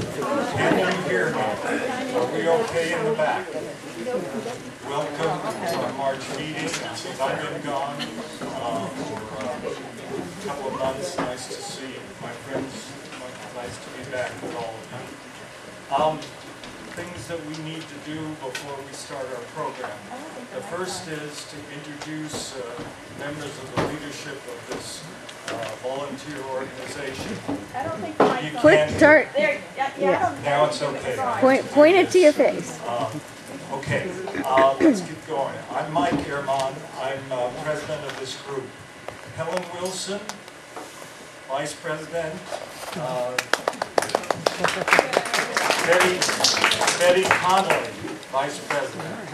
Can you hear me? Are we okay in the back? Welcome to our March meeting. Since I've been gone for a couple of months, nice to see my friends. Nice to be back with all of you. Things that we need to do before we start our program. The first is to introduce members of the leadership of this volunteer organization. I don't think my Now it's okay. Point it to your face. Okay, let's get going. I'm Mike Ehrman. I'm president of this group. Helen Wilson, vice president. Betty Connolly, vice president.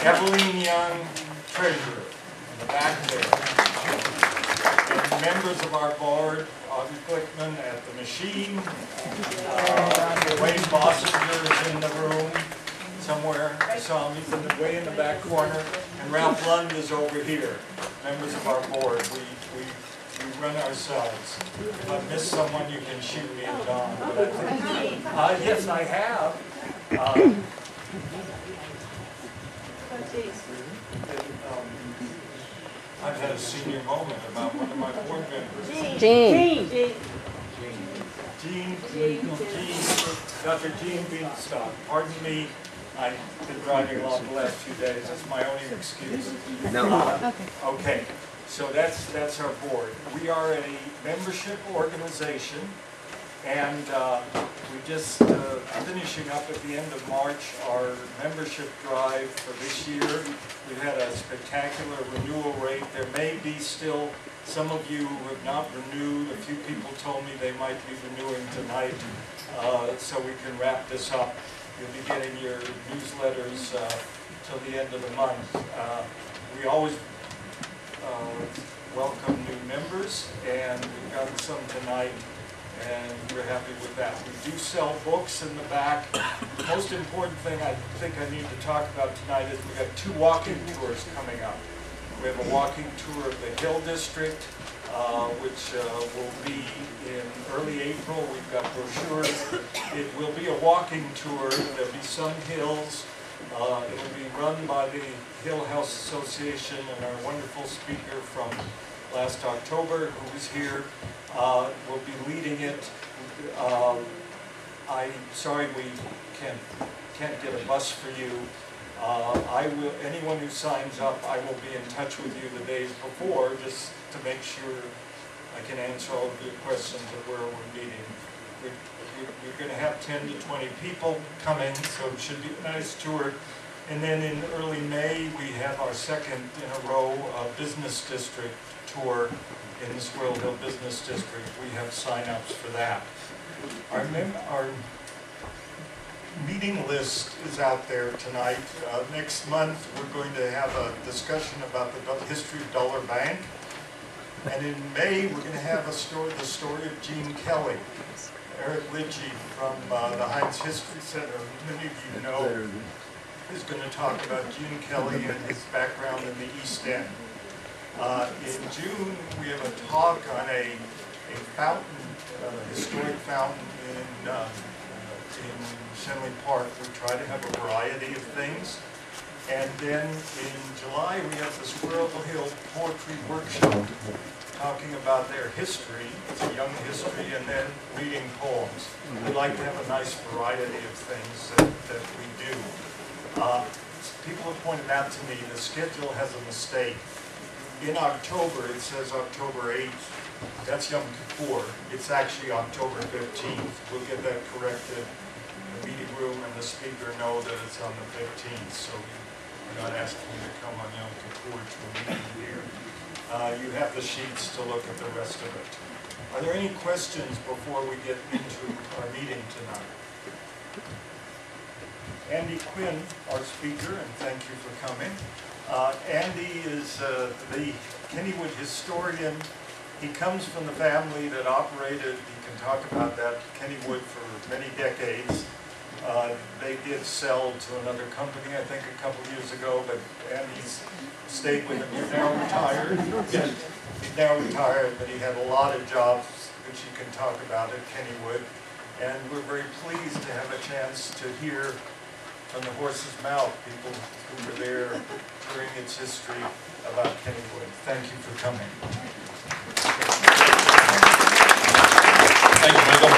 Evelyn Young, treasurer, in the back there. And members of our board, Audrey Glickman at the machine. Wayne Bossinger is in the room somewhere. I saw him, he's way in the back corner. And Ralph Lund is over here, members of our board. We run ourselves. If I miss someone, you can shoot me and Don. But I think, yes, I have. I've had a senior moment about one of my board members. Gene, Dr. Gene Beanstalk. Pardon me. I've been driving along the last few days. That's my only excuse. No. Okay. So that's our board. We are a membership organization, and we just finishing up at the end of March our membership drive for this year. We've had a spectacular renewal rate. There may be still some of you who have not renewed. A few people told me they might be renewing tonight, so we can wrap this up. You'll be getting your newsletters till the end of the month. We always welcome new members, and we've got some tonight, and we're happy with that. We do sell books in the back. The most important thing I think I need to talk about tonight is we've got 2 walking tours coming up. We have a walking tour of the Hill District, which will be in early April. We've got brochures. It will be a walking tour. There'll be some hills. It will be run by the Hill House Association, and our wonderful speaker from last October, who was here, will be leading it. I'm sorry we can't get a bus for you. Anyone who signs up, I will be in touch with you the days before, just to make sure I can answer all of your questions of where we're meeting. We're going to have 10 to 20 people coming, so it should be a nice tour. And then in early May, we have our second in a row business district tour in the Squirrel Hill Business District. We have sign-ups for that. Our meeting list is out there tonight. Next month, we're going to have a discussion about the history of Dollar Bank. And in May, we're going to have the story of Gene Kelly. Eric Litchie from the Heinz History Center, many of you know, is going to talk about Gene Kelly and his background in the East End. In June, we have a talk on a fountain, historic fountain in Shenley Park. We try to have a variety of things. And then in July, we have the Squirrel Hill Poetry Workshop, talking about their history, it's a young history, and then reading poems. We like to have a nice variety of things that we do. People have pointed out to me the schedule has a mistake. In October, it says October 8th. That's Yom Kippur. It's actually October 15th. We'll get that corrected. The meeting room and the speaker know that it's on the 15th, so we're not asking you to come on Yom Kippur to a meeting here. You have the sheets to look at the rest of it. Are there any questions before we get into our meeting tonight? Andy Quinn, our speaker, and thank you for coming. Andy is the Kennywood historian. He comes from the family that operated, he can talk about that, Kennywood for many decades. They did sell to another company, I think, a couple years ago, but Andy's stayed with him. He's now retired. He's now retired, but he had a lot of jobs which he can talk about at Kennywood. And we're very pleased to have a chance to hear from the horse's mouth people who were there during its history about Kennywood. Thank you for coming. Thank you, Michael.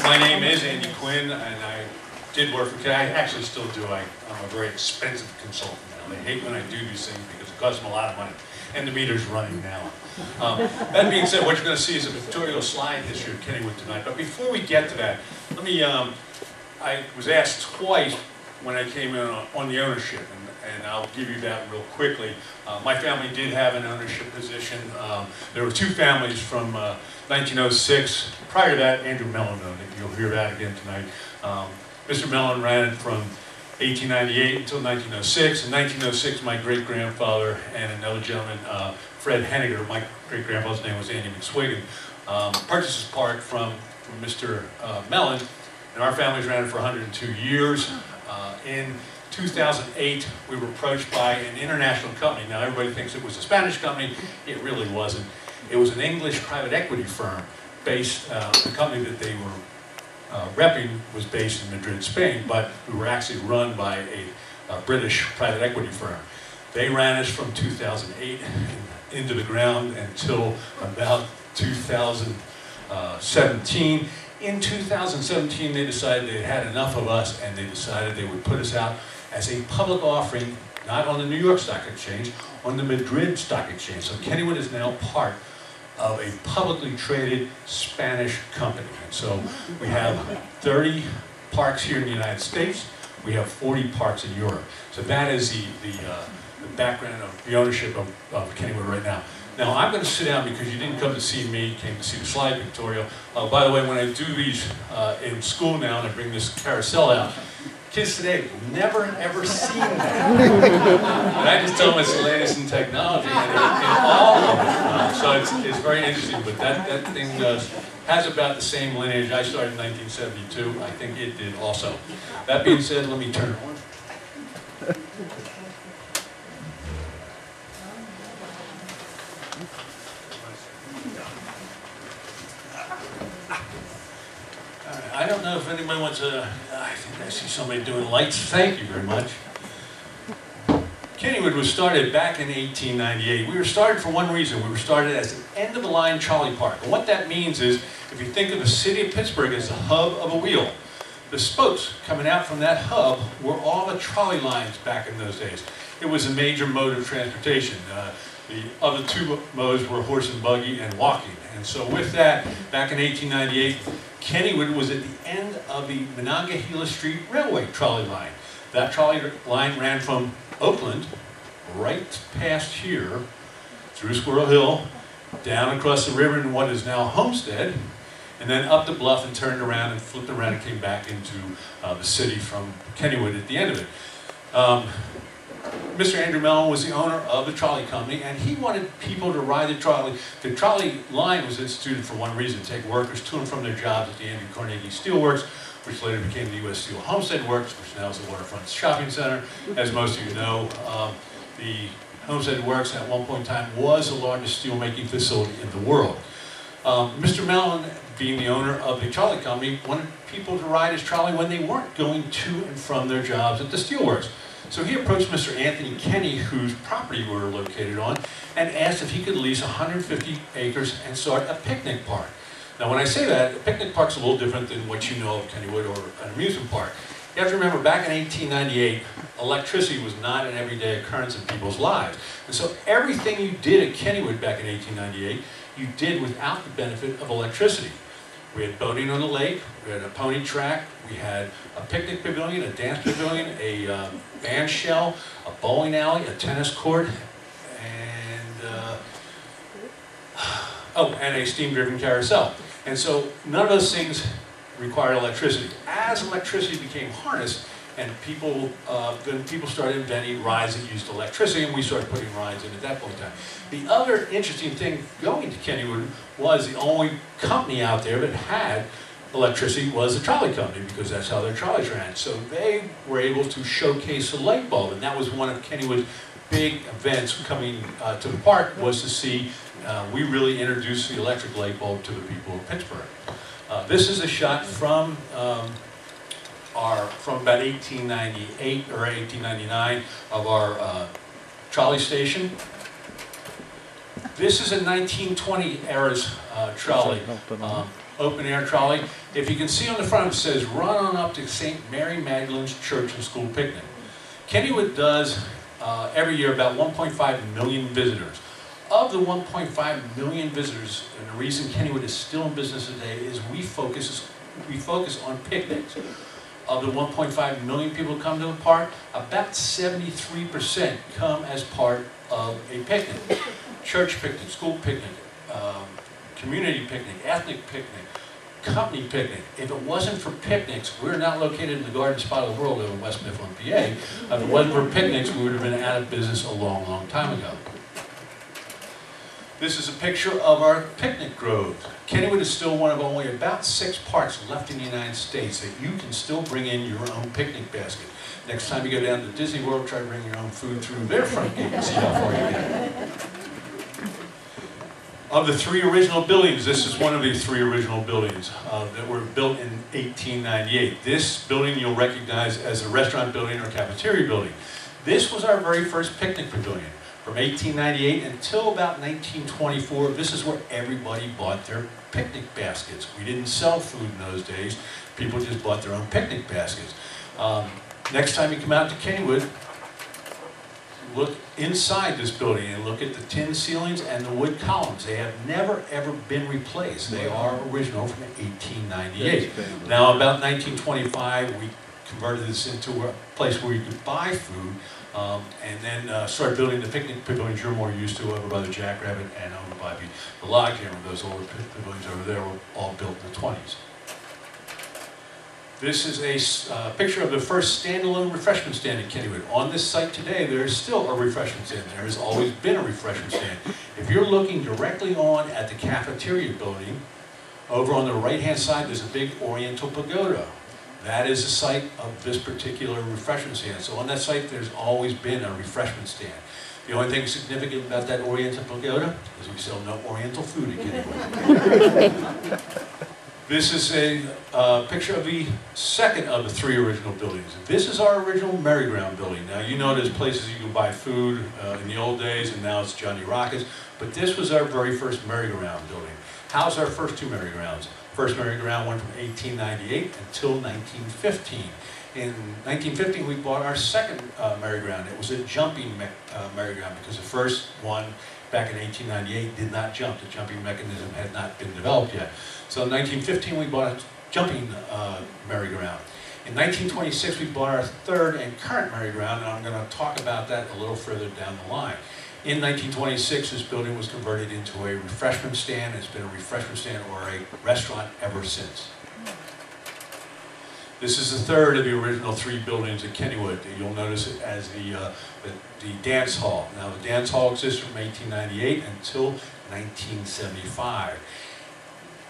My name is Andy Quinn, and I did work for Kenny. I actually still do. I'm a very expensive consultant now. They hate when I do these things because it costs them a lot of money, and the meter's running now. That being said, what you're going to see is a pictorial slide history of Kennywood tonight. But before we get to that, let me. I was asked twice when I came in on the ownership, and I'll give you that real quickly. My family did have an ownership position. There were two families from 1906. Prior to that, Andrew Mellon owned it. You'll hear that again tonight. Mr. Mellon ran it from 1898 until 1906. In 1906, my great-grandfather and another gentleman, Fred Henniger, my great-grandfather's name was Andy McSwigan, purchased this park from Mr. Mellon, and our families ran it for 102 years. In 2008, we were approached by an international company. Now, everybody thinks it was a Spanish company. It really wasn't. It was an English private equity firm based, the company that they were repping was based in Madrid, Spain, but we were actually run by a British private equity firm. They ran us from 2008 into the ground until about 2017. In 2017, they decided they had enough of us, and they decided they would put us out as a public offering, not on the New York Stock Exchange, on the Madrid Stock Exchange. So Kennywood is now part of a publicly traded Spanish company. And so we have 30 parks here in the United States. We have 40 parks in Europe. So that is the background of the ownership of Kennywood right now. Now, I'm going to sit down because you didn't come to see me, you came to see the slide pictorial. By the way, when I do these in school now and I bring this carousel out, kids today have never ever seen that. And I just tell them it's the latest in technology and in all of it. So it's very interesting, but that thing has about the same lineage. I started in 1972. I think it did also. That being said, let me turn it on. I don't know if anybody wants to, I think I see somebody doing lights. Thank you very much. Kennywood was started back in 1898. We were started for one reason. We were started as an end-of-the-line trolley park. And what that means is, if you think of the city of Pittsburgh as the hub of a wheel, the spokes coming out from that hub were all the trolley lines back in those days. It was a major mode of transportation. The other two modes were horse and buggy and walking. And so with that, back in 1898, Kennywood was at the end of the Monongahela Street Railway trolley line. That trolley line ran from Oakland, right past here, through Squirrel Hill, down across the river in what is now Homestead, and then up the bluff and turned around and flipped around and came back into the city from Kennywood at the end of it. Mr. Andrew Mellon was the owner of the trolley company, and he wanted people to ride the trolley. The trolley line was instituted for one reason: take workers to and from their jobs at the Andrew Carnegie Steelworks, which later became the U.S. Steel Homestead Works, which now is the Waterfront Shopping Center. As most of you know, the Homestead Works at one point in time was the largest steelmaking facility in the world. Mr. Mellon, being the owner of the trolley company, wanted people to ride his trolley when they weren't going to and from their jobs at the steelworks. So he approached Mr. Anthony Kenny, whose property we were located on, and asked if he could lease 150 acres and start a picnic park. Now, when I say that, a picnic park's a little different than what you know of Kennywood or an amusement park. You have to remember, back in 1898, electricity was not an everyday occurrence in people's lives. And so everything you did at Kennywood back in 1898, you did without the benefit of electricity. We had boating on the lake, we had a pony track, we had a picnic pavilion, a dance pavilion, a band shell, a bowling alley, a tennis court, and a steam-driven carousel. And so none of those things required electricity. As electricity became harnessed, and then people started inventing rides that used electricity, and we started putting rides in at that point in time. The other interesting thing going to Kennywood was the only company out there that had electricity was the trolley company, because that's how their trolleys ran. So they were able to showcase a light bulb, and that was one of Kennywood's big events coming to the park was to see we really introduced the electric light bulb to the people of Pittsburgh. This is a shot from about 1898 or 1899 of our trolley station. This is a 1920 era's trolley, open air trolley. If you can see on the front, it says run on up to St. Mary Magdalene's Church and School Picnic. Kennywood does every year about 1.5 million visitors. Of the 1.5 million visitors, and the reason Kennywood is still in business today is we focus on picnics. Of the 1.5 million people who come to the park, about 73% come as part of a picnic. Church picnic, school picnic, community picnic, ethnic picnic, company picnic. If it wasn't for picnics, we're not located in the garden spot of the world over in West Mifflin, PA. If it wasn't for picnics, we would have been out of business a long, long time ago. This is a picture of our picnic groves. Kennywood is still one of only about 6 parks left in the United States that you can still bring in your own picnic basket. Next time you go down to Disney World, try to bring your own food through their front gate and see how far you get. Of the 3 original buildings, this is one of the 3 original buildings that were built in 1898. This building you'll recognize as a restaurant building or cafeteria building. This was our very first picnic pavilion. From 1898 until about 1924, this is where everybody bought their picnic baskets. We didn't sell food in those days. People just bought their own picnic baskets. Next time you come out to Kennywood, look inside this building and look at the tin ceilings and the wood columns. They have never, ever been replaced. They are original from 1898. Now, about 1925, we converted this into a place where you could buy food. And then started building the picnic pavilions you're more used to over by the Jackrabbit and over by the log cabin. Those older pavilions over there were all built in the 20s. This is a picture of the first standalone refreshment stand at Kennywood. On this site today, there is still a refreshment stand. There has always been a refreshment stand. If you're looking directly on at the cafeteria building, over on the right-hand side, there's a big Oriental pagoda. That is the site of this particular refreshment stand. So on that site, there's always been a refreshment stand. The only thing significant about that Oriental pagoda is we sell no Oriental food at Kennywood. This is a picture of the second of the 3 original buildings. This is our original merry-go-round building. Now, you know there's places you can buy food in the old days, and now it's Johnny Rockets, but this was our very first merry-go-round building. How's our first 2 merry-go-rounds? First merry-go-round went from 1898 until 1915. In 1915, we bought our second merry-go-round. It was a jumping merry-go-round because the first one back in 1898 did not jump. The jumping mechanism had not been developed yet. So in 1915, we bought a jumping merry-go-round. In 1926, we bought our 3rd and current merry-go-round, and I'm going to talk about that a little further down the line. In 1926, this building was converted into a refreshment stand. It's been a refreshment stand or a restaurant ever since. This is the 3rd of the original 3 buildings at Kennywood. You'll notice it as the dance hall. Now, the dance hall existed from 1898 until 1975.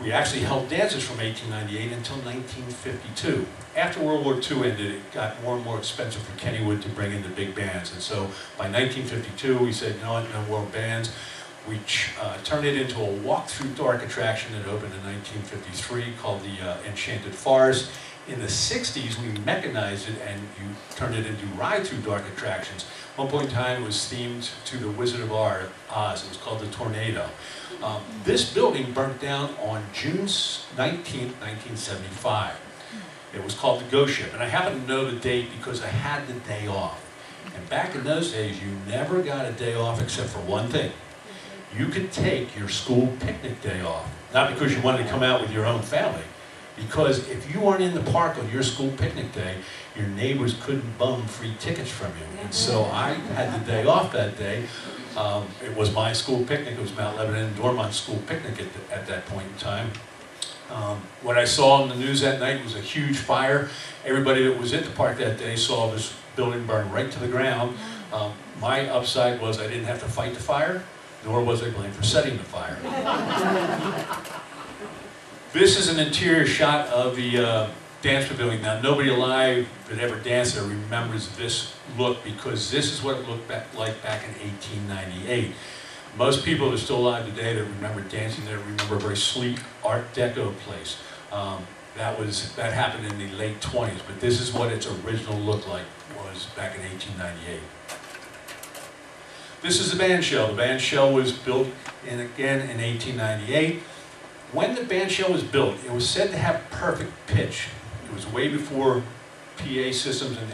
We actually held dances from 1898 until 1952. After World War II ended, it got more and more expensive for Kennywood to bring in the big bands. And so by 1952, we said, you know what, no more bands. We turned it into a walk-through dark attraction that opened in 1953 called the Enchanted Forest. In the 60s, we mechanized it and you turned it into ride-through dark attractions. At one point in time, it was themed to the Wizard of Oz. It was called the Tornado. This building burnt down on June 19, 1975. It was called the Ghost Ship, and I happen to know the date because I had the day off. And back in those days, you never got a day off except for one thing. You could take your school picnic day off. Not because you wanted to come out with your own family, because if you weren't in the park on your school picnic day, your neighbors couldn't bum free tickets from you. And so I had the day off that day. It was my school picnic. It was Mount Lebanon and Dormont's school picnic at that point in time. What I saw in the news that night was a huge fire. Everybody that was at the park that day saw this building burn right to the ground. My upside was I didn't have to fight the fire, nor was I blamed for setting the fire. This is an interior shot of the dance pavilion. Now, nobody alive that ever danced there remembers this look, because this is what it looked like back in 1898. Most people that are still alive today that remember dancing there remember a very sleek Art Deco place. That happened in the late 20s, but this is what its original look like was back in 1898. This is the band shell. The band shell was built again in 1898. When the band shell was built, it was said to have perfect pitch. It was way before PA systems and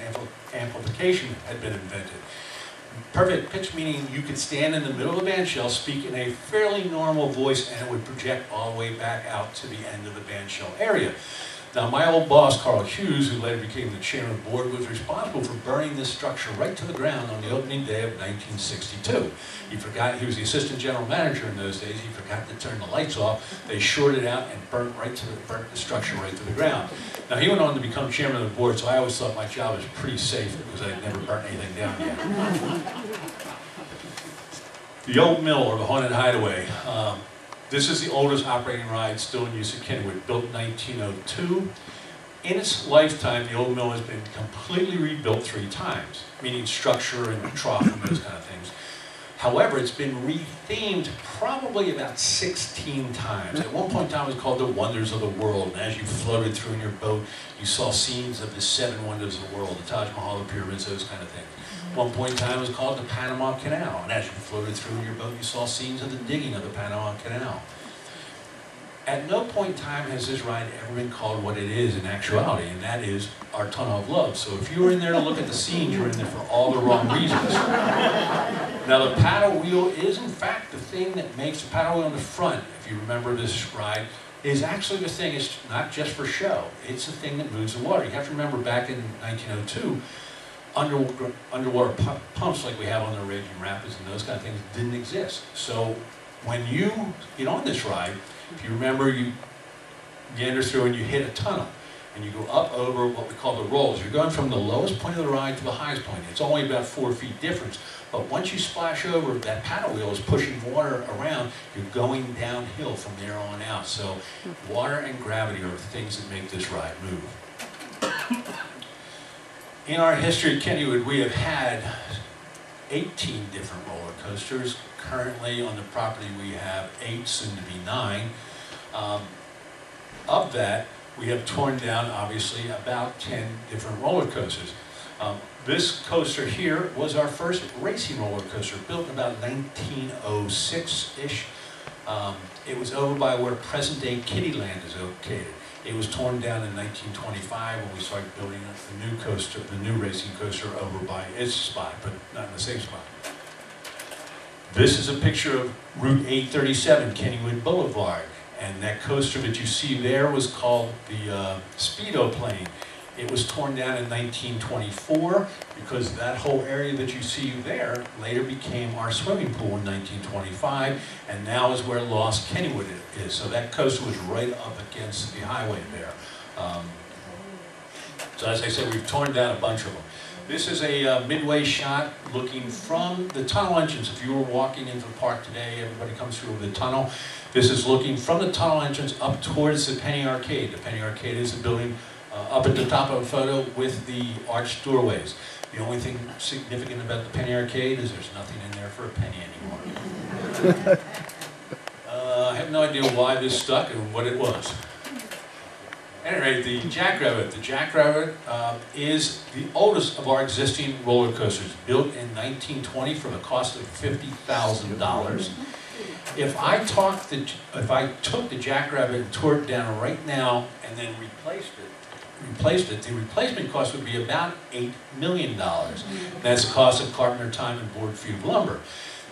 amplification had been invented. Perfect pitch meaning you could stand in the middle of the band shell, speak in a fairly normal voice, and it would project all the way back out to the end of the band shell area. Now, my old boss, Carl Hughes, who later became the chairman of the board, was responsible for burning this structure right to the ground on the opening day of 1962. He forgot, he was the assistant general manager in those days, he forgot to turn the lights off. They shorted out and burnt the structure right to the ground. Now, he went on to become chairman of the board, so I always thought my job was pretty safe because I'd never burnt anything down yet. The old mill, or the haunted hideaway. This is the oldest operating ride still in use at Kennywood, built in 1902. In its lifetime, the old mill has been completely rebuilt 3 times, meaning structure and trough and those kind of things. However, it's been rethemed probably about 16 times. At one point in time, it was called the Wonders of the World, and as you floated through in your boat, you saw scenes of the 7 wonders of the world, the Taj Mahal, the pyramids, those kind of things. At one point in time, it was called the Panama Canal, and as you floated through in your boat, you saw scenes of the digging of the Panama Canal. At no point in time has this ride ever been called what it is in actuality, and that is our Tunnel of Love. So if you were in there to look at the scenes, you were in there for all the wrong reasons. Now, the paddle wheel is, in fact, the thing that makes the paddle wheel on the front, if you remember this ride, is actually the thing. It's not just for show. It's the thing that moves the water. You have to remember back in 1902, underwater pumps like we have on the Raging Rapids and those kind of things didn't exist. So when you get on this ride, if you remember, you meander through and you hit a tunnel, and you go up over what we call the rolls. You're going from the lowest point of the ride to the highest point. It's only about 4 feet difference, but once you splash over, that paddle wheel is pushing water around. You're going downhill from there on out. So water and gravity are the things that make this ride move. In our history at Kennywood, we have had 18 different roller coasters. Currently on the property we have 8, soon to be 9. Of that, we have torn down, obviously, about 10 different roller coasters. This coaster here was our first racing roller coaster, built in about 1906-ish. It was over by where present-day Kittyland is located. It was torn down in 1925 when we started building the new coaster, the new racing coaster, over by its spot, but not in the same spot. This is a picture of Route 837, Kennywood Boulevard, and that coaster that you see there was called the Speedo Plane. It was torn down in 1924 because that whole area that you see there later became our swimming pool in 1925, and now is where Lost Kennywood is. So that coaster was right up against the highway there. So as I said, we've torn down a bunch of them. This is a midway shot looking from the tunnel entrance. If you were walking into the park today, everybody comes through the tunnel. This is looking from the tunnel entrance up towards the Penny Arcade. The Penny Arcade is a building up at the top of the photo with the arched doorways. The only thing significant about the Penny Arcade is there's nothing in there for a penny anymore. I have no idea why this stuck and what it was. At any rate, the Jackrabbit. The Jackrabbit is the oldest of our existing roller coasters, built in 1920 for the cost of $50,000. If I took the Jackrabbit and tore it down right now and then replaced it, the replacement cost would be about $8 million. That's the cost of carpenter time and board feet of lumber.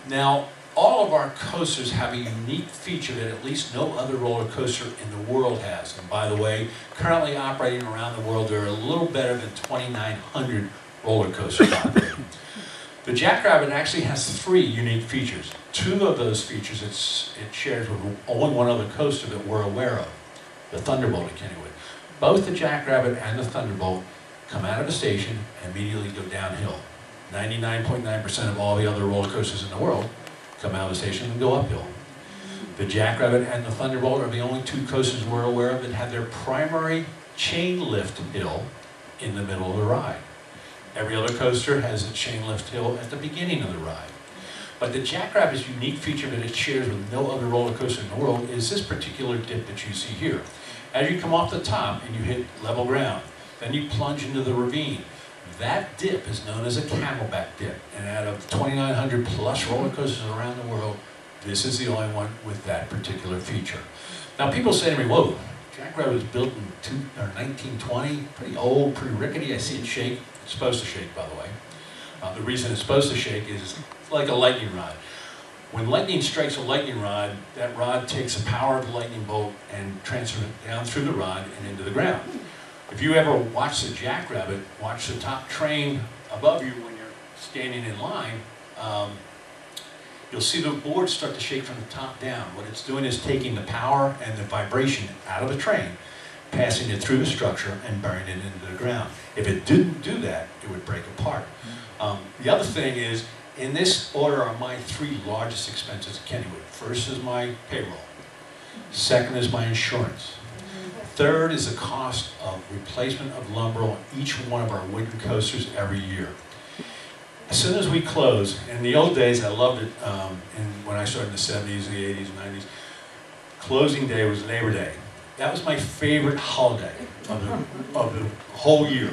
Now, all of our coasters have a unique feature that at least no other roller coaster in the world has. And by the way, currently operating around the world, there are a little better than 2,900 roller coasters operating. The Jackrabbit actually has 3 unique features. 2 of those features it shares with only one other coaster that we're aware of, the Thunderbolt at Kennywood. Both the Jackrabbit and the Thunderbolt come out of a station and immediately go downhill. 99.9% of all the other roller coasters in the world come out of the station and go uphill. The Jackrabbit and the Thunderbolt are the only two coasters we're aware of that have their primary chain lift hill in the middle of the ride. Every other coaster has a chain lift hill at the beginning of the ride. But the Jackrabbit's unique feature that it shares with no other roller coaster in the world is this particular dip that you see here. As you come off the top and you hit level ground, then you plunge into the ravine. That dip is known as a camelback dip, and out of 2,900 plus roller coasters around the world, this is the only one with that particular feature. Now people say to me, whoa, Jackrabbit was built in 1920, pretty old, pretty rickety. I see it shake. It's supposed to shake, by the way. The reason it's supposed to shake is it's like a lightning rod. When lightning strikes a lightning rod, that rod takes the power of the lightning bolt and transfers it down through the rod and into the ground. If you ever watch the Jackrabbit, watch the top train above you when you're standing in line, you'll see the board start to shake from the top down. What it's doing is taking the power and the vibration out of the train, passing it through the structure and burying it into the ground. If it didn't do that, it would break apart. The other thing is, in this order are my three largest expenses at Kennywood. First is my payroll. Second is my insurance. Third is the cost of replacement of lumber on each one of our wooden coasters every year. As soon as we close, in the old days I loved it, when I started in the 70s, the 80s, 90s, closing day was Labor Day. That was my favorite holiday of the whole year.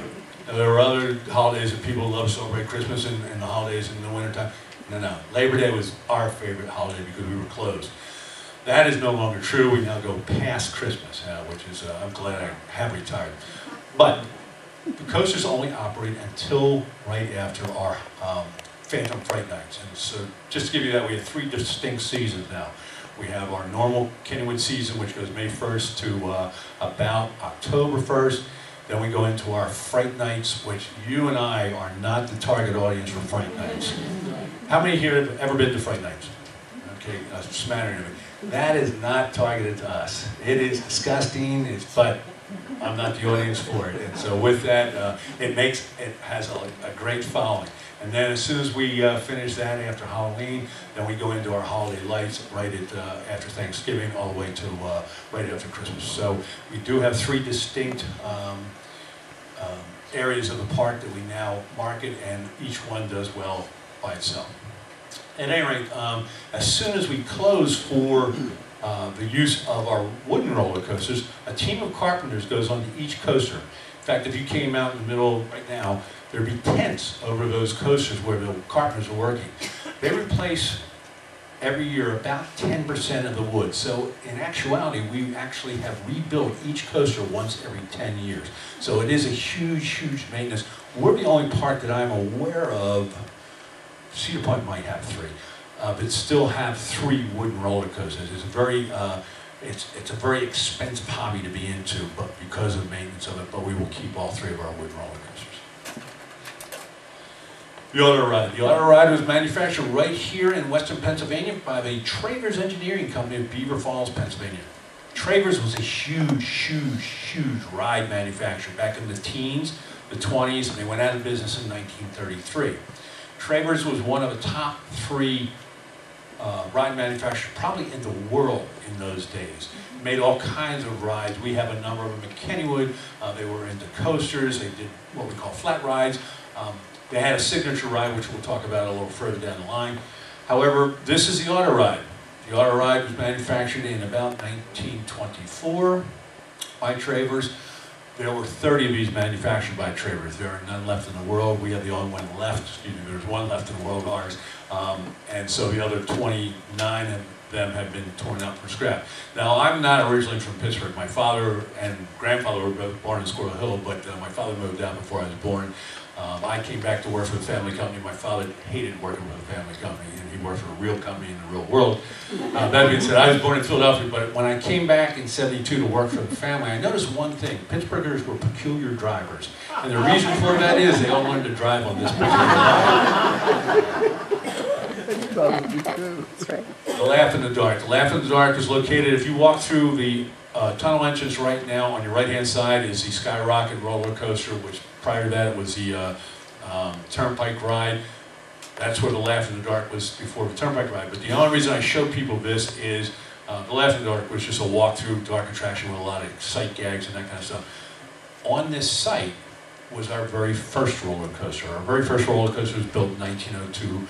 Now, there were other holidays that people love to celebrate, Christmas and the holidays in the wintertime. No, Labor Day was our favorite holiday because we were closed. That is no longer true. We now go past Christmas, which is, I'm glad I have retired. But the coasters only operate until right after our Phantom Fright Nights. And so just to give you that, we have three distinct seasons now. We have our normal Kennywood season, which goes May 1st to about October 1st. Then we go into our Fright Nights, which you and I are not the target audience for Fright Nights. How many here have ever been to Fright Nights? Okay, a smattering of it. That is not targeted to us. It is disgusting, but I'm not the audience for it. And so with that, it has a great following. And then as soon as we finish that after Halloween, then we go into our holiday lights right after Thanksgiving all the way to right after Christmas. So we do have three distinct areas of the park that we now market, and each one does well by itself. At any rate, as soon as we close for the use of our wooden roller coasters, a team of carpenters goes onto each coaster. In fact, if you came out in the middle right now, there'd be tents over those coasters where the carpenters are working. They replace every year about 10% of the wood. So in actuality, we actually have rebuilt each coaster once every 10 years. So it is a huge, huge maintenance. We're the only park that I'm aware of. Cedar Point might have three, but still have three wooden roller coasters. It's a very, it's a very expensive hobby to be into, but because of maintenance of it. But we will keep all three of our wooden roller coasters. The Auto Ride. The Auto Ride was manufactured right here in Western Pennsylvania by the Travers Engineering Company of Beaver Falls, Pennsylvania. Travers was a huge, huge, huge ride manufacturer back in the teens, the 20s, and they went out of business in 1933. Travers was one of the top three ride manufacturers probably in the world in those days. Made all kinds of rides. We have a number of them at Kennywood. They were into coasters. They did what we call flat rides. They had a signature ride, which we'll talk about a little further down the line. However, this is the Auto Ride. The Auto Ride was manufactured in about 1924 by Travers. There were 30 of these manufactured by Travers. There are none left in the world. We have the only one left. Excuse me, there's one left in the world, ours. And so the other 29 of them have been torn out for scrap. Now, I'm not originally from Pittsburgh. My father and grandfather were both born in Squirrel Hill, but my father moved out before I was born. I came back to work for the family company. My father hated working with a family company, and he worked for a real company in the real world. That being said, I was born in Philadelphia, but when I came back in '72 to work for the family, I noticed one thing. Pittsburghers were peculiar drivers. And the reason for that is they all learned to drive on this particular line. That's probably true. That's right. The Laugh in the Dark. The Laugh in the Dark is located, if you walk through the tunnel entrance right now, on your right-hand side is the Skyrocket roller coaster, which prior to that it was the Turnpike ride. That's where the Laugh in the Dark was before the Turnpike ride. But the only reason I show people this is The Laugh in the Dark was just a walk-through dark attraction with a lot of sight gags and that kind of stuff. On this site was our very first roller coaster. Our very first roller coaster was built in 1902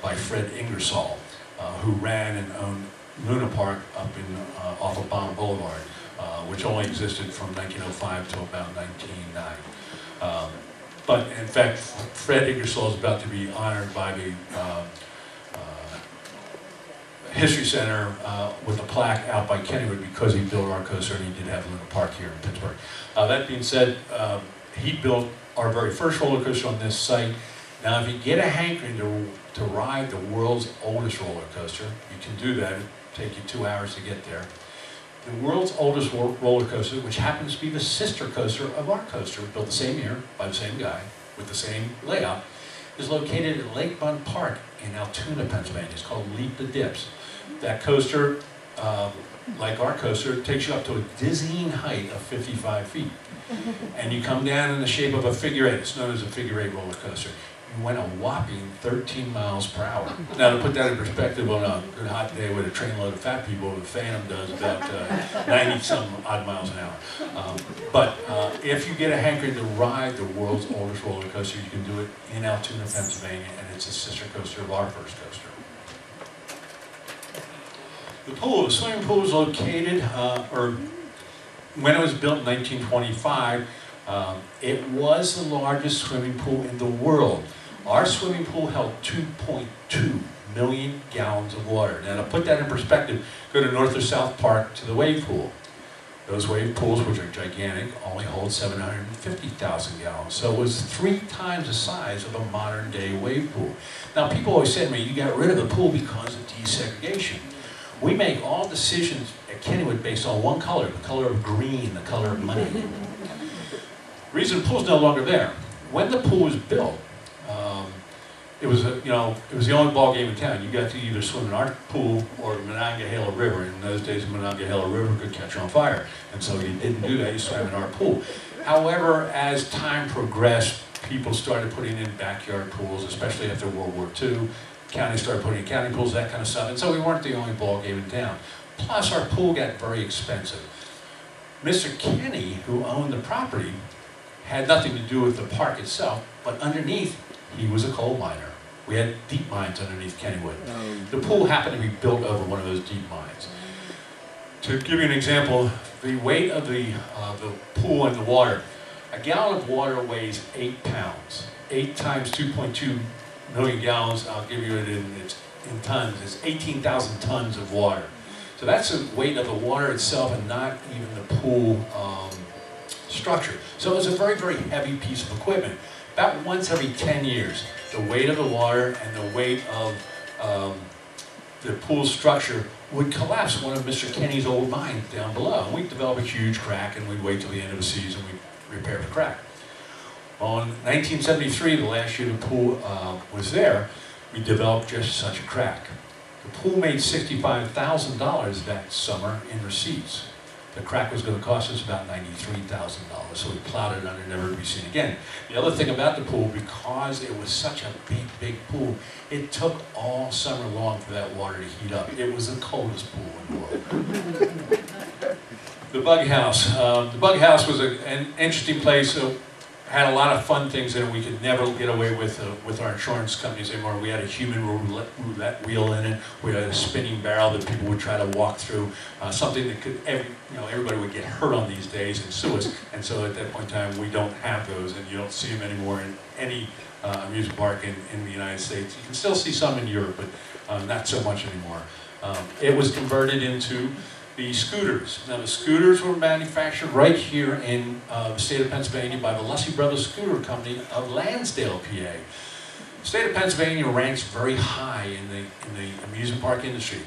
by Fred Ingersoll, who ran and owned Luna Park up in off of Bomb Boulevard, which only existed from 1905 to about 1909. But in fact, Fred Ingersoll is about to be honored by the History Center with a plaque out by Kennywood because he built our coaster, and he did have Luna Park here in Pittsburgh. That being said, he built our very first roller coaster on this site. Now, if you get a hankering to ride the world's oldest roller coaster, you can do that. It'll take you 2 hours to get there. The world's oldest roller coaster, which happens to be the sister coaster of our coaster, built the same year by the same guy with the same layout, is located at Lake Bund Park in Altoona, Pennsylvania. It's called Leap the Dips. That coaster, like our coaster, takes you up to a dizzying height of 55 feet. And you come down in the shape of a figure eight. It's known as a figure eight roller coaster. You went a whopping 13 miles per hour. Now, to put that in perspective, on a good hot day with a trainload of fat people, the Phantom does about 90-some odd miles an hour. But if you get a hankering to ride the world's oldest roller coaster, you can do it in Altoona, Pennsylvania, and it's a sister coaster of our first coaster. The pool, the swimming pool was located, or when it was built in 1925, it was the largest swimming pool in the world. Our swimming pool held 2.2 million gallons of water. Now, to put that in perspective, go to North or South Park to the wave pool. Those wave pools, which are gigantic, only hold 750,000 gallons. So it was 3 times the size of a modern day wave pool. Now, people always say to me, you got rid of the pool because of desegregation. We make all decisions at Kennywood based on one color, the color of green, the color of money. The reason the pool's no longer there. When the pool was built, it was the only ball game in town. You got to either swim in our pool or the Monongahela River. In those days, the Monongahela River could catch on fire, and so you didn't do that. You swam in our pool. However, as time progressed, people started putting in backyard pools, especially after World War II. County started putting in county pools, that kind of stuff, and so we weren't the only ball game in town. Plus, our pool got very expensive. Mr. Kenny, who owned the property, had nothing to do with the park itself, but underneath, he was a coal miner. We had deep mines underneath Kennywood. The pool happened to be built over one of those deep mines. To give you an example, the weight of the pool and the water, a gallon of water weighs 8 pounds. 8 times 2.2 million gallons, I'll give you it in tons. It's 18,000 tons of water. So that's the weight of the water itself and not even the pool structure. So it was a very, very heavy piece of equipment. About once every 10 years, the weight of the water and the weight of the pool structure would collapse one of Mr. Kenny's old mines down below. And we'd develop a huge crack, and we'd wait till the end of the season, we'd repair the crack. Well, in 1973, the last year the pool was there, we developed just such a crack. The pool made $65,000 that summer in receipts. The crack was going to cost us about $93,000, so we plowed it under, never to be seen again. The other thing about the pool, because it was such a big, big pool, it took all summer long for that water to heat up. It was the coldest pool in the world. The Buggy House. The Buggy House was an interesting place. Had a lot of fun things in it we could never get away with our insurance companies anymore. We had a human roulette wheel in it. We had a spinning barrel that people would try to walk through. Something that could, everybody would get hurt on these days and sue us. And so at that point in time, we don't have those, and you don't see them anymore in any amusement park in the United States. You can still see some in Europe, but not so much anymore. It was converted into the scooters. Now, the scooters were manufactured right here in the state of Pennsylvania by the Lussey Brothers Scooter Company of Lansdale, PA. The state of Pennsylvania ranks very high in the amusement park industry.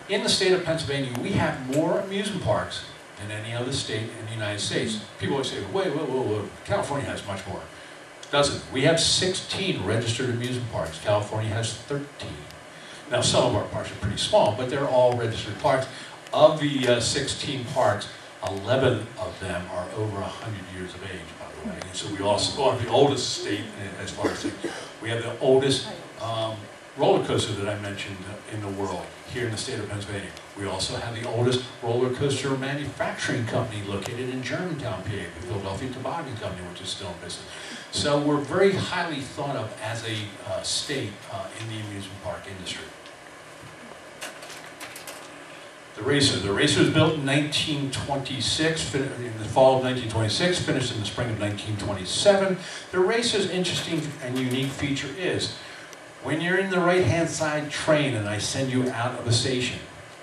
In the state of Pennsylvania, we have more amusement parks than any other state in the United States. People always say, wait, California has much more. It doesn't. We have 16 registered amusement parks. California has 13. Now, some of our parks are pretty small, but they're all registered parks. Of the 16 parks, 11 of them are over 100 years of age, by the way. And so we also are the oldest state as far as we have the oldest roller coaster that I mentioned in the world here in the state of Pennsylvania. We also have the oldest roller coaster manufacturing company located in Germantown, PA, the Philadelphia Toboggan Company, which is still in business. So we're very highly thought of as a state in the amusement park industry. The racer was built in 1926, in the fall of 1926, finished in the spring of 1927. The racer's interesting and unique feature is, when you're in the right-hand side train and I send you out of the station,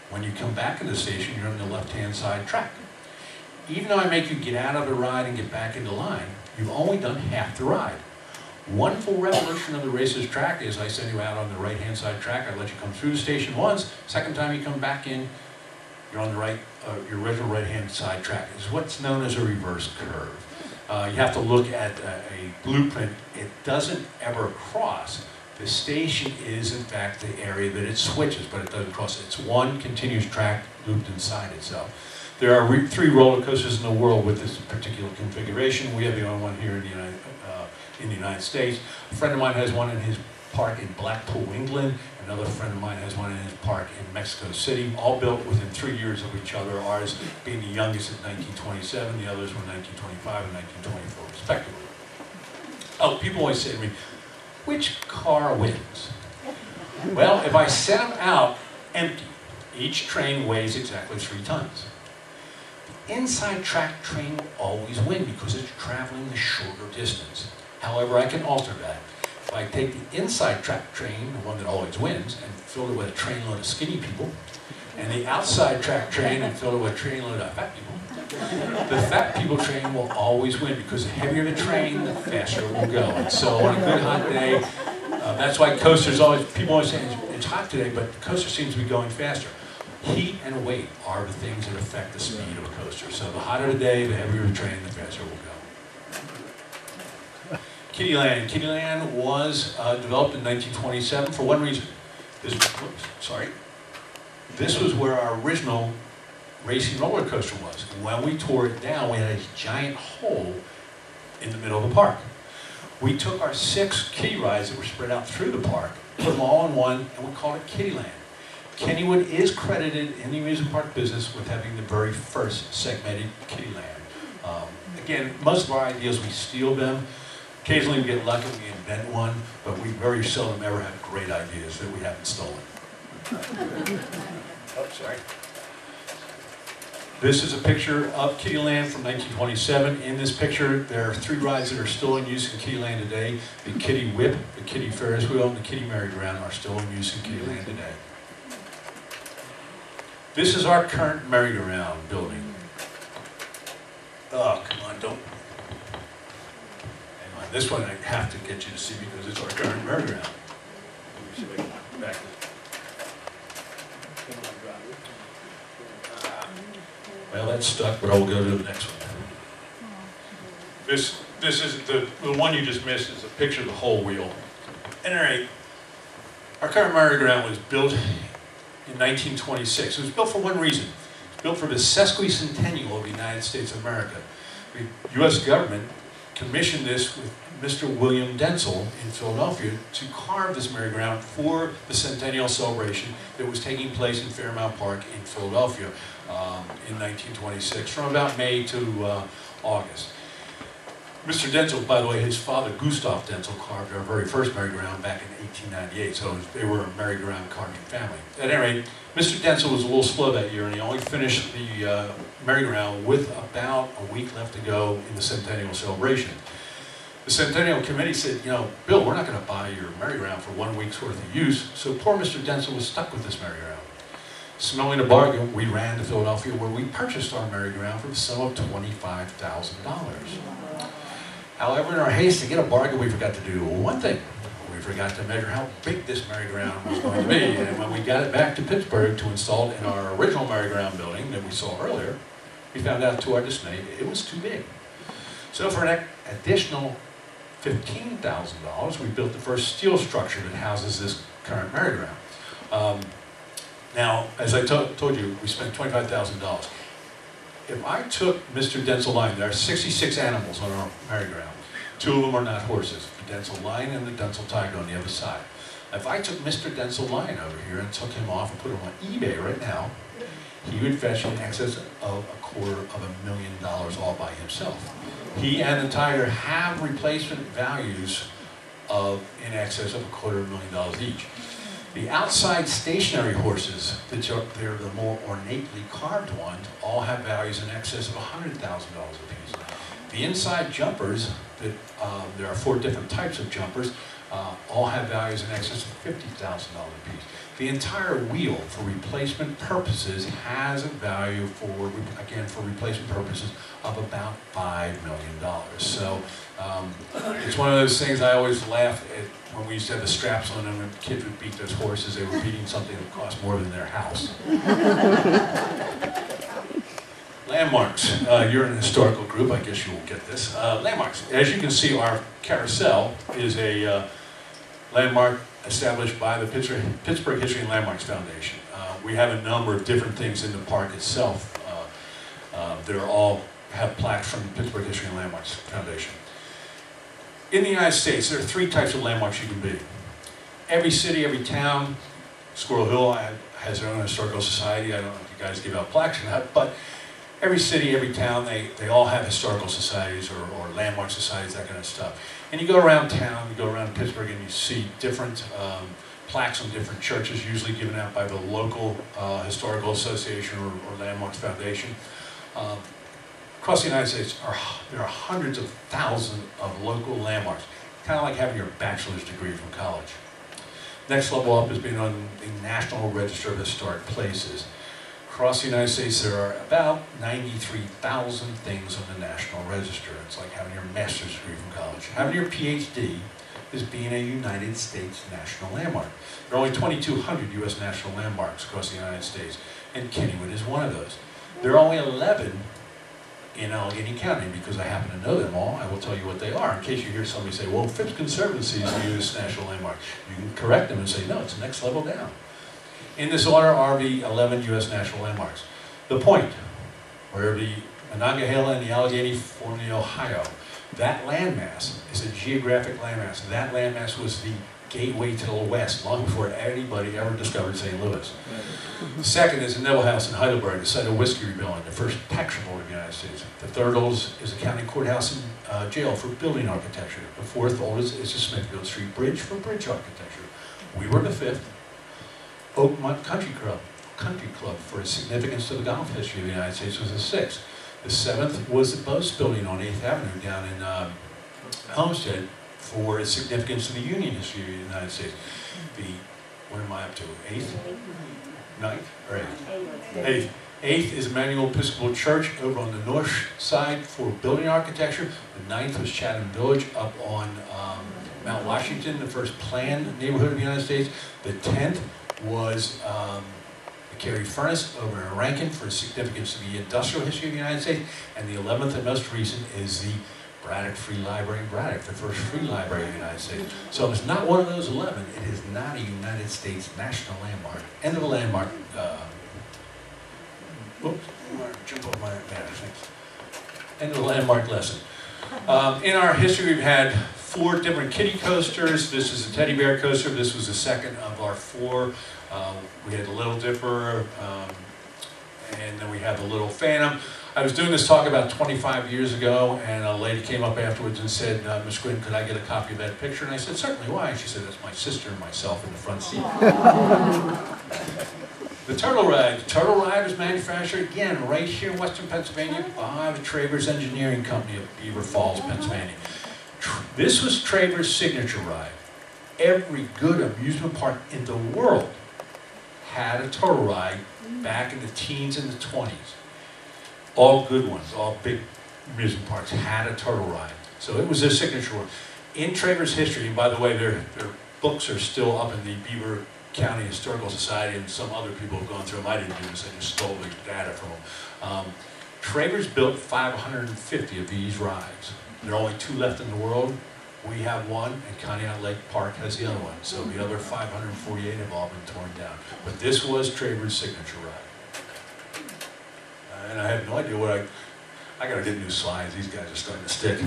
when you come back in the station, you're on the left-hand side track. Even though I make you get out of the ride and get back into line, you've only done half the ride. One full revolution of the racer's track is I send you out on the right-hand side track, I let you come through the station once, second time you come back in, you're on the right, your original right-hand side track. It's what's known as a reverse curve. You have to look at a blueprint. It doesn't ever cross. The station is, in fact, the area that it switches, but it doesn't cross. It's one continuous track looped inside itself. There are 3 roller coasters in the world with this particular configuration. We have the only one here in the United States. A friend of mine has one in his park in Blackpool, England. Another friend of mine has one in his park in Mexico City, all built within 3 years of each other, ours being the youngest in 1927, the others were 1925 and 1924, respectively. Oh, people always say to me, which car wins? Well, if I set them out empty, each train weighs exactly 3 tons. The inside track train will always win because it's traveling the shorter distance. However, I can alter that. If I take the inside track train, the one that always wins, and fill it with a trainload of skinny people, and the outside track train and fill it with a trainload of fat people, the fat people train will always win because the heavier the train, the faster it will go. And so on a good hot day, that's why coasters always, people always say it's hot today, but the coaster seems to be going faster. Heat and weight are the things that affect the speed of a coaster. So the hotter the day, the heavier the train, the faster it will go. Kittyland. Kittyland was developed in 1927 for one reason. This was where our original racing roller coaster was. When we tore it down, we had a giant hole in the middle of the park. We took our 6 kiddie rides that were spread out through the park, put them all in one, and we called it Kittyland. Kennywood is credited in the amusement park business with having the very first segmented Kittyland. Again, most of our ideas, we steal them. Occasionally we get lucky and we invent one, but we very seldom ever have great ideas that we haven't stolen. Oh, sorry. This is a picture of Kittyland from 1927. In this picture, there are 3 rides that are still in use in Kittyland today. The Kitty Whip, the Kitty Ferris Wheel, and the Kitty Merry-Go-Round are still in use in Kittyland today. This is our current merry-go-round building. Oh, come on, don't. Hang on, this one I have to get you to see because it's our current merry-go-round. Let me see if I can get back to. Well, that's stuck, but I'll go to the next one. This is the one you just missed is a picture of the whole wheel. At any rate, our current merry-go-round was built in 1926. It was built for one reason. It was built for the sesquicentennial of the United States of America. The U.S. government commissioned this with Mr. William Dentzel in Philadelphia to carve this merry-go-round for the centennial celebration that was taking place in Fairmount Park in Philadelphia in 1926, from about May to August. Mr. Dentzel, by the way, his father, Gustav Dentzel, carved our very first merry-go-round back in 1898, so they were a merry-go-round carving family. At any rate, Mr. Dentzel was a little slow that year, and he only finished the merry-go-round with about a week left to go in the centennial celebration. The Centennial Committee said, you know, Bill, we're not going to buy your merry-go-round for 1 week's worth of use, so poor Mr. Dentzel was stuck with this merry-go-round. Smelling a bargain, we ran to Philadelphia where we purchased our merry-go-round for the sum of $25,000. However, in our haste to get a bargain, we forgot to do one thing. We forgot to measure how big this merry-go-round was going to be. And when we got it back to Pittsburgh to install it in our original merry-go-round building that we saw earlier, we found out to our dismay it was too big. So for an additional $15,000, we built the first steel structure that houses this current merry-go-round. Now, as I told you, we spent $25,000. If I took Mr. Dentzel line, there are 66 animals on our merry-go-round. 2 of them are not horses, the Dentzel line and the Dentzel tiger on the other side. If I took Mr. Denzel Lyon over here and took him off and put him on eBay right now, he would fetch in excess of $250,000 all by himself. He and the Tiger have replacement values of in excess of $250,000 each. The outside stationary horses, they're the more ornately carved ones, all have values in excess of $100,000 apiece. The inside jumpers, there are 4 different types of jumpers, all have values in excess of $50,000 apiece. The entire wheel, for replacement purposes, has a value for, again, for replacement purposes of about $5 million. So it's one of those things I always laugh at when we used to have the straps on them and kids would beat those horses. They were beating something that cost more than their house. Landmarks. You're in a historical group. I guess you will get this. Landmarks. As you can see, our carousel is a landmark established by the Pittsburgh History and Landmarks Foundation. We have a number of different things in the park itself. They're all have plaques from the Pittsburgh History and Landmarks Foundation. In the United States, there are 3 types of landmarks you can be. Every city, every town, Squirrel Hill has their own historical society. I don't know if you guys give out plaques or not, but every city, every town, they all have historical societies or landmark societies, that kind of stuff. And you go around town, you go around Pittsburgh, and you see different plaques on different churches, usually given out by the local historical association or landmarks foundation. Across the United States, there are hundreds of thousands of local landmarks, kind of like having your bachelor's degree from college. Next level up is being on the National Register of Historic Places. Across the United States, there are about 93,000 things on the National Register. It's like having your master's degree from college. Having your PhD is being a United States national landmark. There are only 2,200 U.S. national landmarks across the United States, and Kennywood is one of those. There are only 11 in Allegheny County. Because I happen to know them all, I will tell you what they are. In case you hear somebody say, well, Phipps Conservancy is a U.S. national landmark, you can correct them and say, no, it's the next level down. In this order are the 11 U.S. national landmarks. The Point, where the Monongahela and the Allegheny form the Ohio, that landmass is a geographic landmass. That landmass was the gateway to the West long before anybody ever discovered St. Louis. The second is the Neville House in Heidelberg, the site of whiskey rebellion, the first tax revolt of the United States. The third oldest is the county courthouse and jail for building architecture. The fourth oldest is the Smithfield Street Bridge for bridge architecture. We were the fifth. Oakmont Country Club for its significance to the golf history of the United States was the sixth. The seventh was the Bose Building on 8th Avenue down in Homestead for its significance to the Union history of the United States. What am I up to? 8th? 9th? Or 8th? 8th is Emmanuel Episcopal Church over on the north side for building architecture. The 9th was Chatham Village up on Mount Washington, the first planned neighborhood of the United States. The 10th was the Cary Furnace over in Rankin for significance to the industrial history of the United States. And the 11th and most recent is the Braddock Free Library in Braddock, the first free library in the United States. So it's not one of those 11. It is not a United States national landmark. End of the landmark. Whoops, jump over my thanks. End of the landmark lesson. In our history, we've had 4 different kiddie coasters. This is a teddy bear coaster. This was the second of our 4. We had the Little Dipper, and then we had the Little Phantom. I was doing this talk about 25 years ago, and a lady came up afterwards and said, Miss Quinn, could I get a copy of that picture? And I said, certainly, why? She said, that's my sister and myself in the front seat. The Turtle Ride. The Turtle Ride was manufactured, again, right here in Western Pennsylvania by the Travers Engineering Company of Beaver Falls, Pennsylvania. This was Travers' signature ride. Every good amusement park in the world had a turtle ride back in the teens and the 20s. All good ones, all big amusement parks had a turtle ride. So it was their signature one. In Travers' history, and by the way, their books are still up in the Beaver County Historical Society, and some other people have gone through them. I didn't do this, I just stole the data from them. Travers built 550 of these rides. There are only 2 left in the world. We have one, and Conneaut Lake Park has the other one. So the other 548 have all been torn down. But this was Travers' signature ride. And I have no idea what I gotta get new slides. These guys are starting to stick.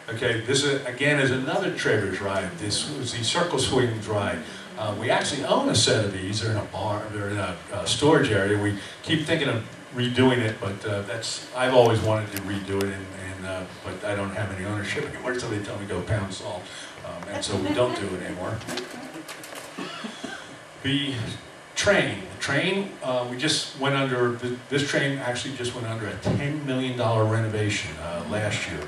Okay, this again is another Travers ride. This was the Circle Swings ride. We actually own a set of these. They're in a bar. They're in a storage area. We keep thinking of redoing it, but I've always wanted to redo it, but I don't have any ownership anymore. So they tell me go pound salt, and so we don't do it anymore. The train, we just went under. This train actually just went under a $10 million renovation last year.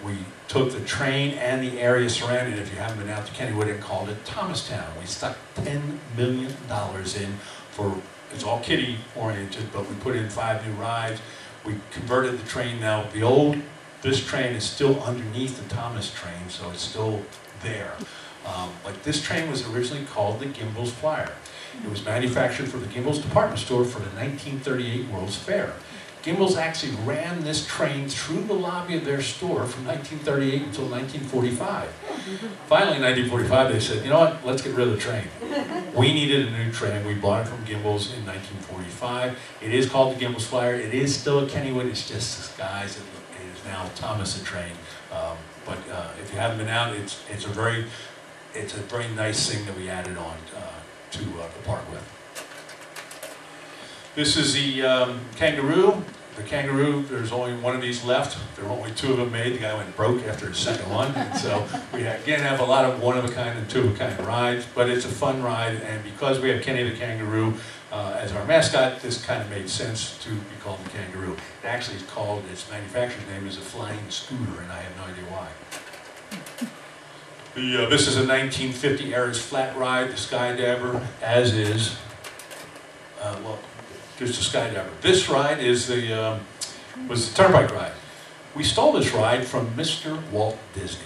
We took the train and the area surrounding it, if you haven't been out to Kennywood, and called it Thomastown. We stuck $10 million in for, it's all kiddie oriented, but we put in 5 new rides. We converted the train now. This train is still underneath the Thomas train, so it's still there. But this train was originally called the Gimbels Fire. It was manufactured for the Gimbels department store for the 1938 World's Fair. Gimbels actually ran this train through the lobby of their store from 1938 until 1945. Finally, in 1945, they said, you know what, let's get rid of the train. We needed a new train. We bought it from Gimbels in 1945. It is called the Gimbels Fire. It is still a Kennywood. It's just disguised. It is now Thomas the train. But if you haven't been out, it's a very nice thing that we added on to the park with. This is the Kangaroo. The Kangaroo, there's only one of these left. There were only 2 of them made. The guy went broke after his second one. And so we again have a lot of one-of-a-kind and two-of-a-kind rides, but it's a fun ride. And because we have Kenny the Kangaroo as our mascot, this kind of made sense to be called the Kangaroo. It actually is called, its manufacturer's name is a Flying Scooter, and I have no idea why. This is a 1950 era's flat ride, the Skydabber, as is, just a Skydabber. This ride is was the Turnpike ride. We stole this ride from Mr. Walt Disney.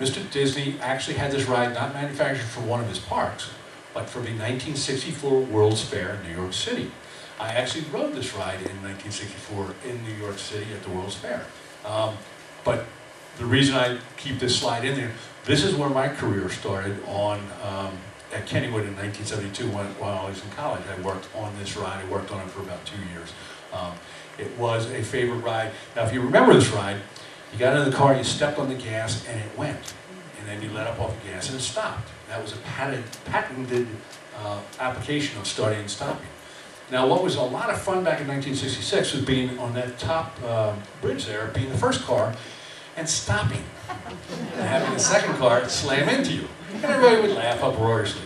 Mr. Disney actually had this ride not manufactured for one of his parks, but for the 1964 World's Fair in New York City. I actually rode this ride in 1964 in New York City at the World's Fair. But the reason I keep this slide in there, this is where my career started at Kennywood in 1972 while I was in college. I worked on this ride. I worked on it for about 2 years. It was a favorite ride. Now, if you remember this ride, you got in the car, you stepped on the gas, and it went. And then you let up off the gas, and it stopped. That was a patented application of starting and stopping. Now, what was a lot of fun back in 1966 was being on that top bridge there, being the first car, and stopping, and having the second car slam into you. And everybody would laugh uproariously.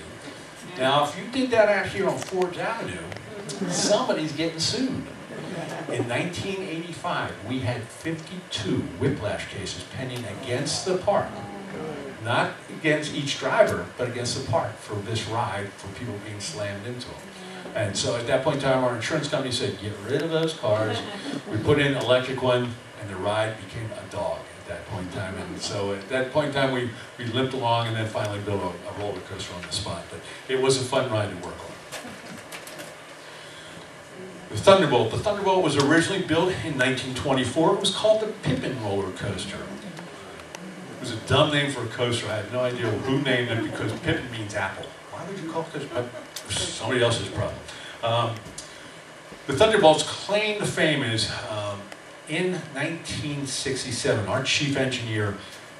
Now, if you did that out here on Forbes Avenue, somebody's getting sued. In 1985, we had 52 whiplash cases pending against the park. Not against each driver, but against the park for this ride, for people being slammed into them. And so at that point in time, our insurance company said, get rid of those cars. We put in an electric one, and the ride became a dog at that point in time. And so at that point in time, we limped along and then finally built a roller coaster on the spot. But it was a fun ride to work on. The Thunderbolt. The Thunderbolt was originally built in 1924. It was called the Pippin roller coaster. It was a dumb name for a coaster. I have no idea who named it because Pippin means apple. Why would you call it coaster? Somebody else's problem. The Thunderbolt's claim to fame is in 1967, our chief engineer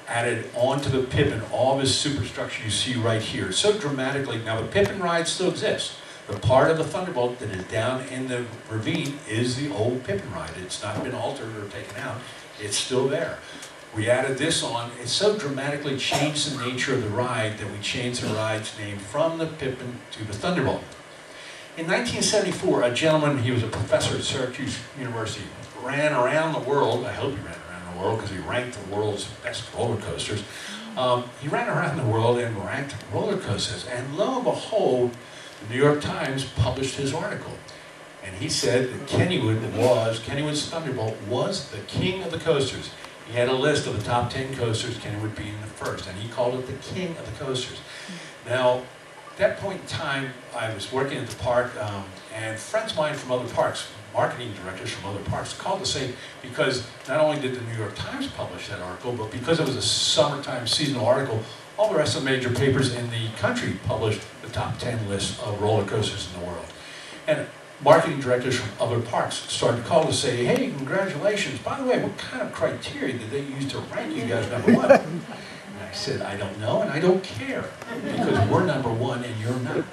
added onto the Pippin all of his superstructure you see right here. So dramatically, now the Pippin ride still exists. The part of the Thunderbolt that is down in the ravine is the old Pippin ride. It's not been altered or taken out. It's still there. We added this on. It so dramatically changed the nature of the ride that we changed the ride's name from the Pippin to the Thunderbolt. In 1974, a gentleman, he was a professor at Syracuse University, ran around the world. I hope he ran around the world because he ranked the world's best roller coasters. He ran around the world and ranked roller coasters. And lo and behold, the New York Times published his article. And he said that Kennywood's Thunderbolt was the king of the coasters. He had a list of the top 10 coasters, Kennywood being the first, and he called it the king of the coasters. Now, at that point in time, I was working at the park, and friends of mine from other parks, marketing directors from other parks, called to say, because not only did the New York Times publish that article, but because it was a summertime seasonal article, all the rest of the major papers in the country published the top 10 list of roller coasters in the world. And marketing directors from other parks started to call to say, hey, congratulations. By the way, what kind of criteria did they use to rank you guys number one? And I said, I don't know and I don't care because we're number one and you're not.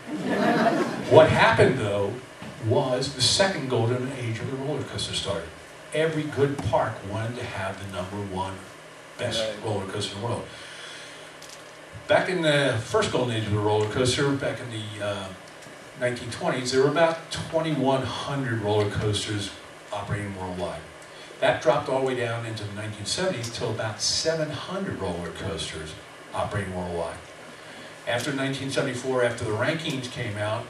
What happened though was the second golden age of the roller coaster started. Every good park wanted to have the number one best roller coaster in the world. Back in the first golden age of the roller coaster, back in the 1920s, there were about 2,100 roller coasters operating worldwide. That dropped all the way down into the 1970s till about 700 roller coasters operating worldwide. After 1974, after the rankings came out,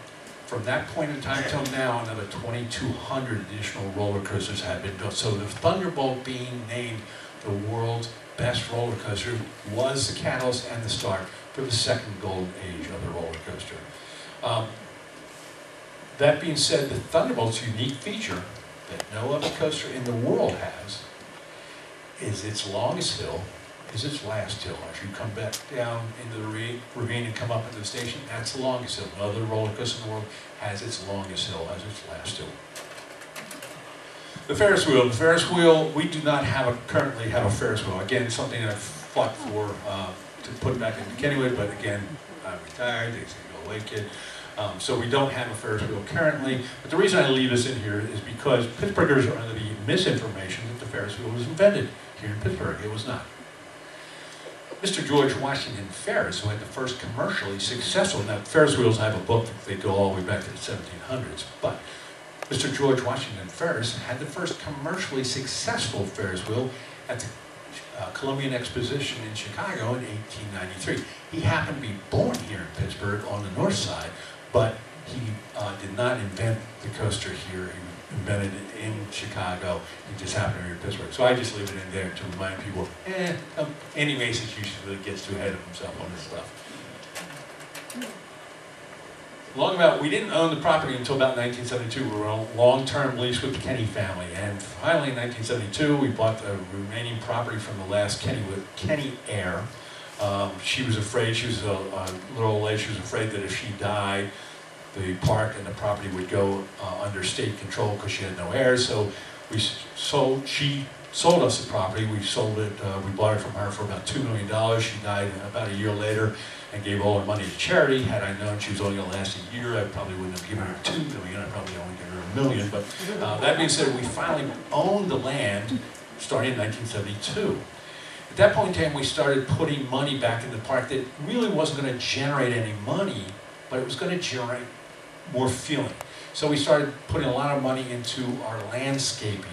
from that point in time till now, another 2,200 additional roller coasters have been built. So the Thunderbolt being named the world's best roller coaster was the catalyst and the start for the second golden age of the roller coaster. That being said, the Thunderbolt's unique feature that no other coaster in the world has is its longest hill is its last hill. As you come back down into the ravine and come up into the station, that's the longest hill. No other roller coaster in the world has its longest hill as its last hill. The Ferris Wheel. The Ferris Wheel, we do not currently have a Ferris Wheel. Again, something I've fought for to put back into Kennywood, but again, I'm retired, they say go away kid. So we don't have a Ferris Wheel currently, but the reason I leave this in here is because Pittsburghers are under the misinformation that the Ferris Wheel was invented here in Pittsburgh. It was not. Mr. George Washington Ferris, who had the first commercially successful, now Ferris wheels, I have a book, they go all the way back to the 1700s, but Mr. George Washington Ferris had the first commercially successful Ferris wheel at the Columbian Exposition in Chicago in 1893. He happened to be born here in Pittsburgh on the north side, but he did not invent the coaster here. He invented it in Chicago. He just happened to be in Pittsburgh. So I just leave it in there to remind people, Andy Mason's usually gets too ahead of himself on this stuff. Long about, we didn't own the property until about 1972. We were on a long-term lease with the Kenny family. And finally in 1972, we bought the remaining property from the last Kenny heir. She was afraid, she was a little old lady, she was afraid that if she died, the park and the property would go under state control because she had no heirs. So she sold us the property. We sold it, we bought it from her for about $2 million. She died about a year later and gave all her money to charity. Had I known she was only going to last a year, I probably wouldn't have given her $2 million. I'd probably only given her $1 million. But that being said, we finally owned the land starting in 1972. At that point in time, we started putting money back in the park that really wasn't going to generate any money, but it was going to generate more feeling. So we started putting a lot of money into our landscaping,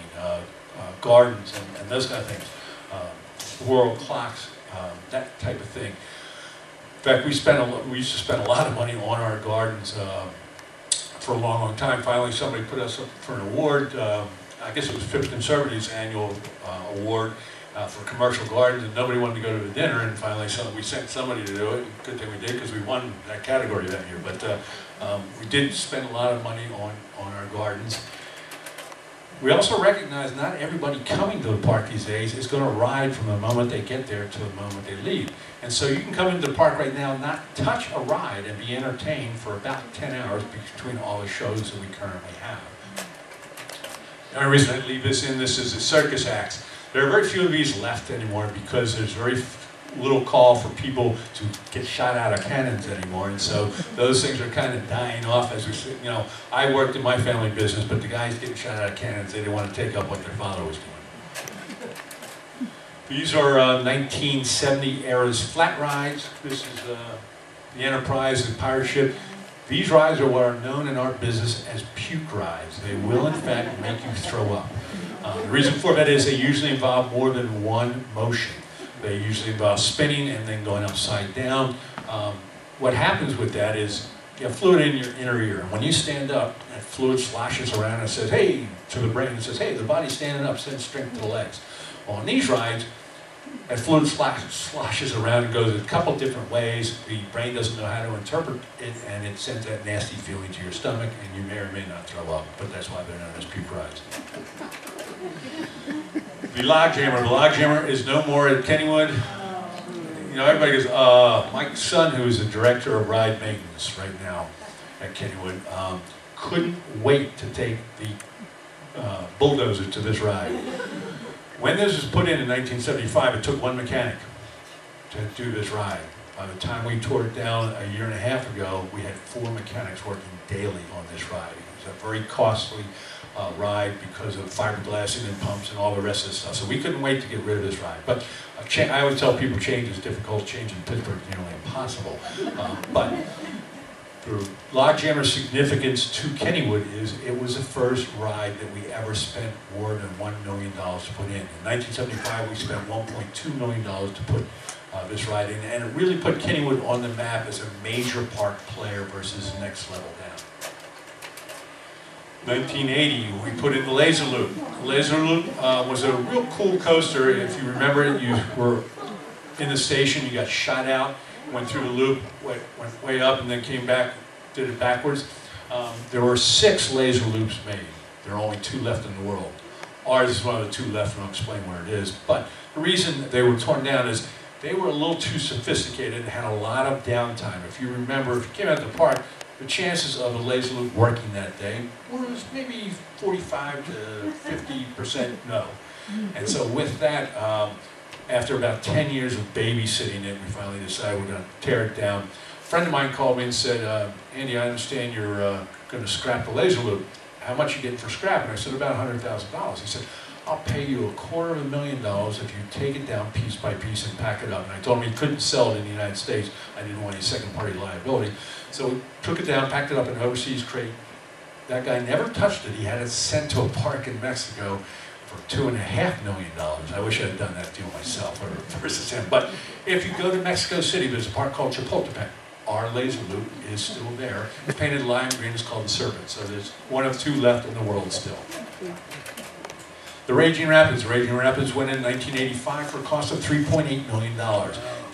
gardens and those kind of things, world clocks, that type of thing. In fact, we used to spend a lot of money on our gardens for a long, long time. Finally, somebody put us up for an award. I guess it was Fifth Conservative's annual award for commercial gardens, and nobody wanted to go to the dinner. And finally, we sent somebody to do it. Good thing we did because we won that category that year. But we did spend a lot of money on our gardens. We also recognize not everybody coming to the park these days is going to ride from the moment they get there to the moment they leave. And so you can come into the park right now, not touch a ride, and be entertained for about 10 hours between all the shows that we currently have. The only reason I leave this in, this is the circus acts. There are very few of these left anymore because there's very little call for people to get shot out of cannons anymore, and so those things are kind of dying off as we see. You know, I worked in my family business, but the guys getting shot out of cannons, they didn't want to take up what their father was doing. These are 1970 era's flat rides. This is the Enterprise, the pirate ship. These rides are what are known in our business as puke rides. They will in fact make you throw up. The reason for that is they usually involve more than one motion. They usually involve spinning and then going upside down. What happens with that is you have fluid in your inner ear. And when you stand up, that fluid sloshes around and says, hey, to the brain, it says, hey, the body's standing up, send strength to the legs. Well, on these rides, that fluid sloshes around and goes a couple different ways. The brain doesn't know how to interpret it, and it sends that nasty feeling to your stomach, and you may or may not throw up, but that's why they're known as puke rides. The log jammer. The log jammer is no more at Kennywood. You know, everybody goes, my son, who is the director of ride maintenance right now at Kennywood, couldn't wait to take the bulldozer to this ride. When this was put in 1975, it took one mechanic to do this ride. By the time we tore it down a year and a half ago, we had 4 mechanics working daily on this ride. It was a very costly ride because of fiberglassing and pumps and all the rest of the stuff. So we couldn't wait to get rid of this ride. But I always tell people change is difficult, change in Pittsburgh is nearly impossible. But the logjammer significance to Kennywood is it was the first ride that we ever spent more than $1 million to put in. In 1975, we spent $1.2 million to put this ride in, and it really put Kennywood on the map as a major park player versus the next level down. 1980, we put in the Laser Loop. The Laser Loop was a real cool coaster. If you remember it, you were in the station, you got shot out, went through the loop, went way up, and then came back, did it backwards. There were 6 laser loops made. There are only 2 left in the world. Ours is one of the 2 left, and I'll explain where it is. But the reason they were torn down is they were a little too sophisticated and had a lot of downtime. If you remember, if you came out to the park, the chances of a laser loop working that day was maybe 45 to 50% no. And so with that, after about 10 years of babysitting it, we finally decided we're going to tear it down. A friend of mine called me and said, Andy, I understand you're going to scrap the laser loop. How much you getting for scrap? And I said, about $100,000. He said, I'll pay you $250,000 if you take it down piece by piece and pack it up. And I told him he couldn't sell it in the United States. I didn't want any second-party liability. So we took it down, packed it up in an overseas crate. That guy never touched it. He had it sent to a park in Mexico for $2.5 million. I wish I had done that deal myself versus him. But if you go to Mexico City, there's a park called Chapultepec. Our laser loop is still there. It's painted lime green. It's called the Serpent. So there's 1 of 2 left in the world still. The Raging Rapids. Raging Rapids went in 1985 for a cost of $3.8 million.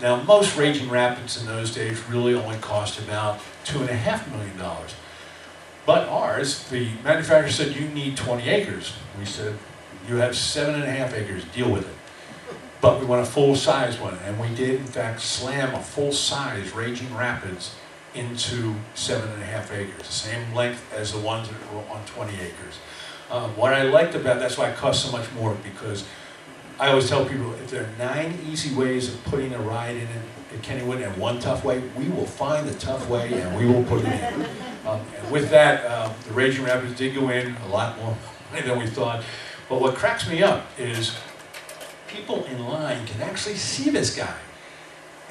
Now, most Raging Rapids in those days really only cost about $2.5 million. But ours, the manufacturer said, you need 20 acres. We said, you have 7.5 acres, deal with it. But we want a full-size one, and we did, in fact, slam a full-size Raging Rapids into 7.5 acres, the same length as the ones that were on 20 acres. What I liked about that's why it cost so much more, because I always tell people, if there are 9 easy ways of putting a ride in at Kennywood and 1 tough way, we will find the tough way and we will put it in. And with that, the Raging Rapids did go in a lot more money than we thought. But what cracks me up is people in line can actually see this guy.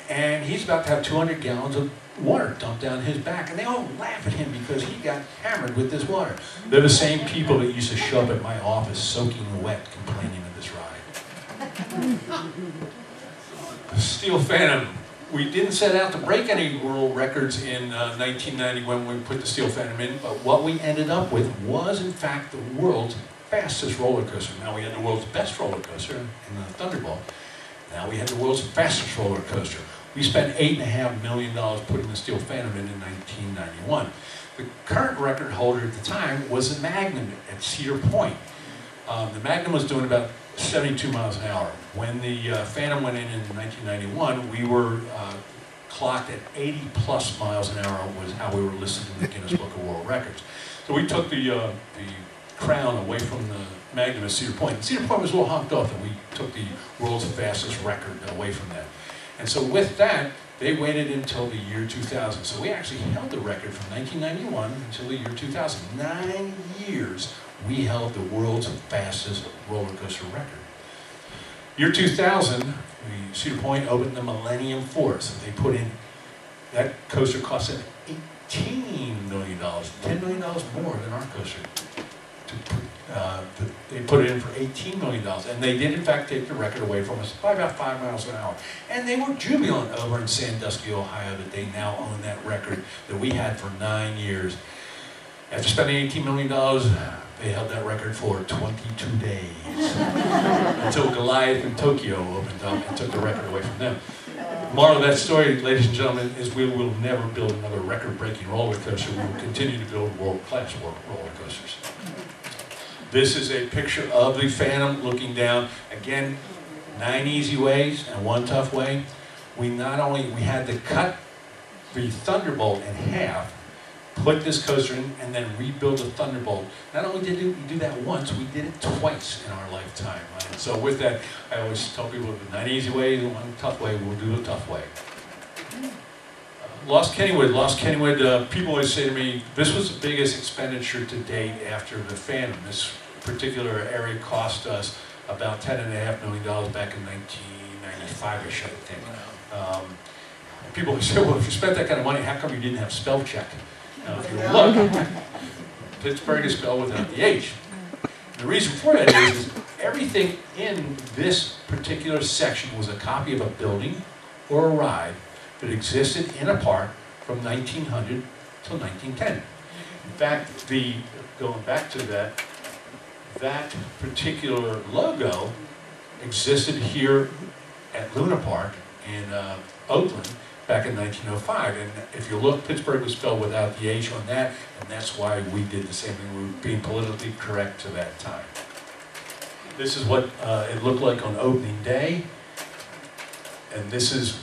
And he's about to have 200 gallons of water dumped down his back, and they all laugh at him because he got hammered with this water. They're the same people that used to show up at my office soaking wet complaining of this ride. The Steel Phantom. We didn't set out to break any world records in 1990 when we put the Steel Phantom in, but what we ended up with was, in fact, the world's fastest roller coaster. Now we had the world's best roller coaster in the Thunderbolt. Now we had the world's fastest roller coaster. We spent $8.5 million putting the Steel Phantom in 1991. The current record holder at the time was the Magnum at Cedar Point. The Magnum was doing about 72 miles an hour. When the Phantom went in 1991, we were clocked at 80 plus miles an hour was how we were listed in the Guinness Book of World Records. So we took the crown away from the Magnum at Cedar Point. Cedar Point was a little honked off, and we took the world's fastest record away from them. And so with that, they waited until the year 2000. So we actually held the record from 1991 until the year 2000. 9 years we held the world's fastest roller coaster record. Year 2000, Cedar Point opened the Millennium Force. They put in, that coaster cost them $18 million, $10 million more than our coaster. They put it in for $18 million, and they did in fact take the record away from us by about 5 miles an hour. And they were jubilant over in Sandusky, Ohio, that they now own that record that we had for 9 years. After spending $18 million, they held that record for 22 days until Goliath in Tokyo opened up and took the record away from them. The moral of that story, ladies and gentlemen, is we will never build another record-breaking roller coaster. We will continue to build world-class roller coasters. This is a picture of the Phantom looking down. Again, 9 easy ways and 1 tough way. We had to cut the Thunderbolt in half put this coaster in, and then rebuild the Thunderbolt. Not only did we do that once, we did it twice in our lifetime. And so with that, I always tell people, the 9 easy ways and 1 tough way, we'll do the tough way. Lost Kennywood, people always say to me, this was the biggest expenditure to date after the Phantom. This particular area cost us about $10.5 million back in 1995-ish, I think. People always say, well, if you spent that kind of money, how come you didn't have spell check? Now, if you look, Pittsburgh is spelled without the H. The reason for that is everything in this particular section was a copy of a building or a ride that existed in a park from 1900 till 1910. In fact, going back to that particular logo existed here at Luna Park in Oakland back in 1905. And if you look, Pittsburgh was spelled without the H on that, and that's why we did the same thing. We were being politically correct to that time. This is what it looked like on opening day, and this is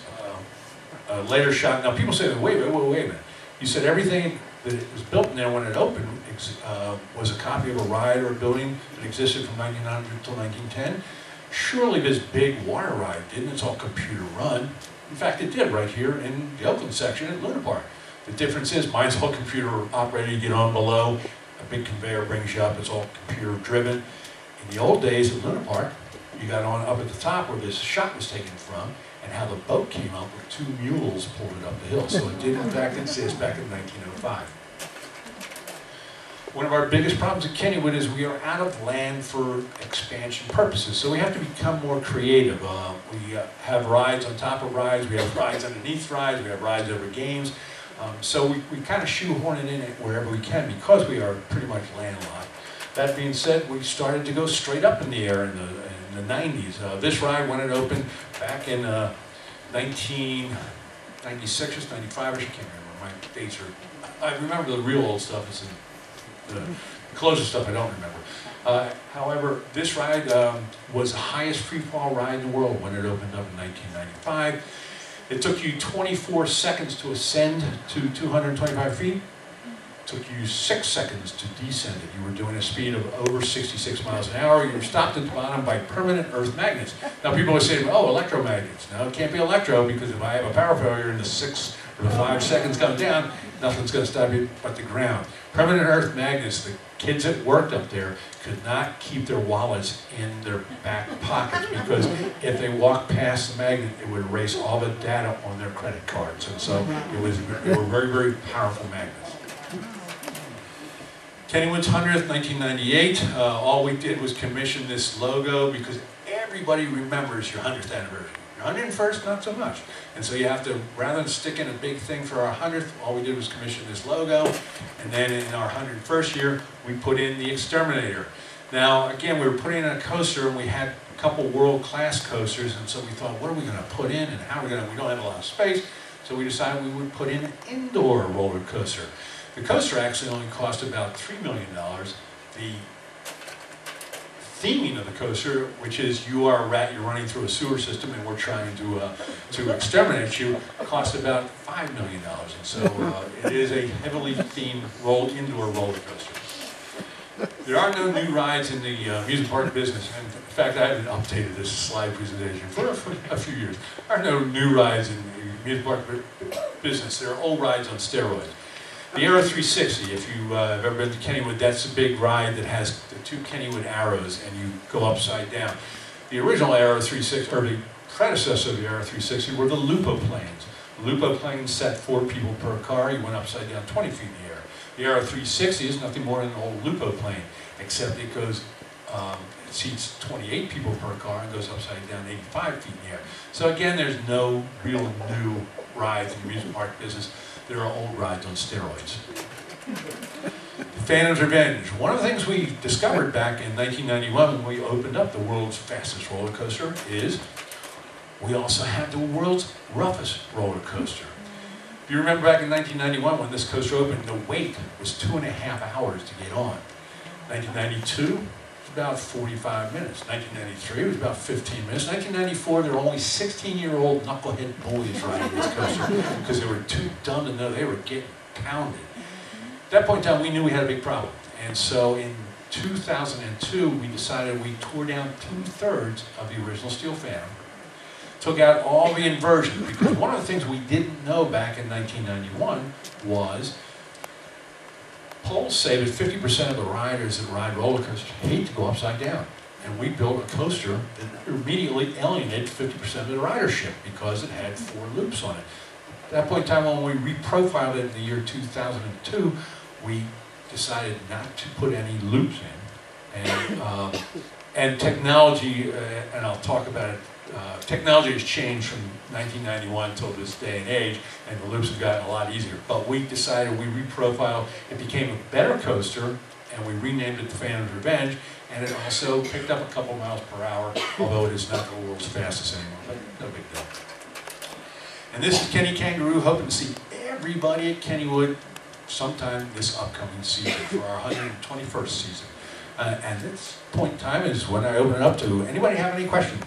a later shot. Now people say, wait a minute. You said everything that it was built in there when it opened was a copy of a ride or a building that existed from 1900 till 1910. Surely this big water ride didn't. It's all computer run. In fact, it did right here in the Oakland section at Luna Park. The difference is mine's all computer operated. You get on below, a big conveyor brings you up. It's all computer driven. In the old days at Luna Park, you got on up at the top where this shot was taken from, and how the boat came up with 2 mules pulled it up the hill. So it did in fact exist back in 1905. One of our biggest problems at Kennywood is we are out of land for expansion purposes. So we have to become more creative. We have rides on top of rides, we have rides underneath rides, we have rides over games. So we kind of shoehorn it in wherever we can because we are pretty much landlocked. That being said, we started to go straight up in the air in the 90s. This ride, when it opened back in 1996 or 95, I can't remember, my dates are, I remember the real old stuff, it's the closer stuff I don't remember. However, this ride was the highest free fall ride in the world when it opened up in 1995. It took you 24 seconds to ascend to 225 feet. Took you 6 seconds to descend it. You were doing a speed of over 66 miles an hour. You were stopped at the bottom by permanent earth magnets. Now people always say to me, oh, electromagnets. No, it can't be electro because if I have a power failure and the 6 or the 5 seconds come down, nothing's going to stop you but the ground. Permanent earth magnets, the kids that worked up there could not keep their wallets in their back pockets because if they walked past the magnet, it would erase all the data on their credit cards. And so they were very, very powerful magnets. Kennywood's 100th, 1998. All we did was commission this logo because everybody remembers your 100th anniversary. Your 101st, not so much. And so you have to, rather than stick in a big thing for our 100th, all we did was commission this logo. And then in our 101st year, we put in the Exterminator. Now, again, we were putting in a coaster and we had a couple world-class coasters. And so we thought, what are we going to put in and how are we going to, we don't have a lot of space. So we decided we would put in an indoor roller coaster. The coaster actually only cost about $3 million. The theming of the coaster, which is you are a rat, you're running through a sewer system and we're trying to exterminate you, cost about $5 million. And so it is a heavily themed indoor roller coaster. There are no new rides in the amusement park business. And in fact, I haven't updated this slide presentation for a few years. There are no new rides in the amusement park business. There are old rides on steroids. The Aero 360, if you have ever been to Kennywood, that's a big ride that has the 2 Kennywood arrows and you go upside down. The original Aero 360, or the predecessor of the Aero 360, were the Lupo planes. The Lupo planes sat 4 people per car, you went upside down 20 feet in the air. The Aero 360 is nothing more than an old Lupo plane, except it goes, it seats 28 people per car and goes upside down 85 feet in the air. So again, there's no real new rides in the amusement park business. There are old rides on steroids. The Phantom's Revenge. One of the things we discovered back in 1991 when we opened up the world's fastest roller coaster is we also had the world's roughest roller coaster. If you remember back in 1991 when this coaster opened, the wait was 2.5 hours to get on. 1992, about 45 minutes. 1993 was about 15 minutes. 1994, there were only 16-year-old knucklehead boys riding this coaster because they were too dumb to know they were getting pounded. that point in time, we knew we had a big problem. And so in 2002, we decided we tore down 2/3 of the original steel fan, took out all the inversion, because one of the things we didn't know back in 1991 was polls say that 50% of the riders that ride roller coasters hate to go upside down. And we built a coaster that immediately alienated 50% of the ridership because it had 4 loops on it. At that point in time, when we reprofiled it in the year 2002, we decided not to put any loops in. And technology, and I'll talk about it, technology has changed from 1991 until this day and age, and the loops have gotten a lot easier. But we decided, we reprofiled, it became a better coaster, and we renamed it the Phantom's Revenge, and it also picked up a couple miles per hour, although it is not the world's fastest anymore, but no big deal. And this is Kenny Kangaroo, hoping to see everybody at Kennywood sometime this upcoming season for our 121st season. And this point in time is when I open it up to anybody have any questions?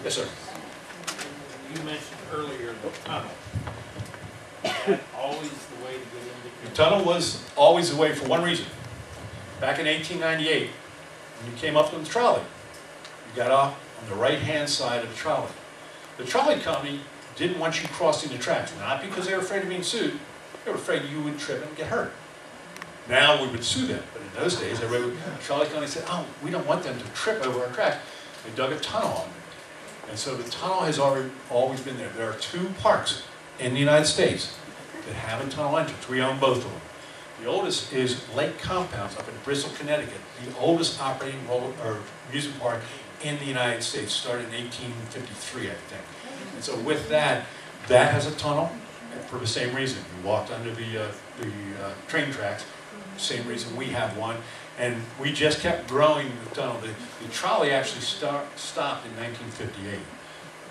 Yes, sir. You mentioned earlier the tunnel. Is that always the way to get into The tunnel was always the way for one reason. Back in 1898, when you came up on the trolley, you got off on the right-hand side of the trolley. The trolley company didn't want you crossing the tracks, not because they were afraid of being sued, they were afraid you would trip and get hurt. Now we would sue them, but in those days, the trolley company said, oh, we don't want them to trip over our tracks. They dug a tunnel on it. And so the tunnel has always been there. There are 2 parks in the United States that have a tunnel entrance. We own both of them. The oldest is Lake Compounds up in Bristol, Connecticut, the oldest operating amusement park in the United States, started in 1853, I think. And so with that, that has a tunnel for the same reason. You walked under the train tracks, same reason we have one. And we just kept growing the tunnel. The trolley actually stopped in 1958.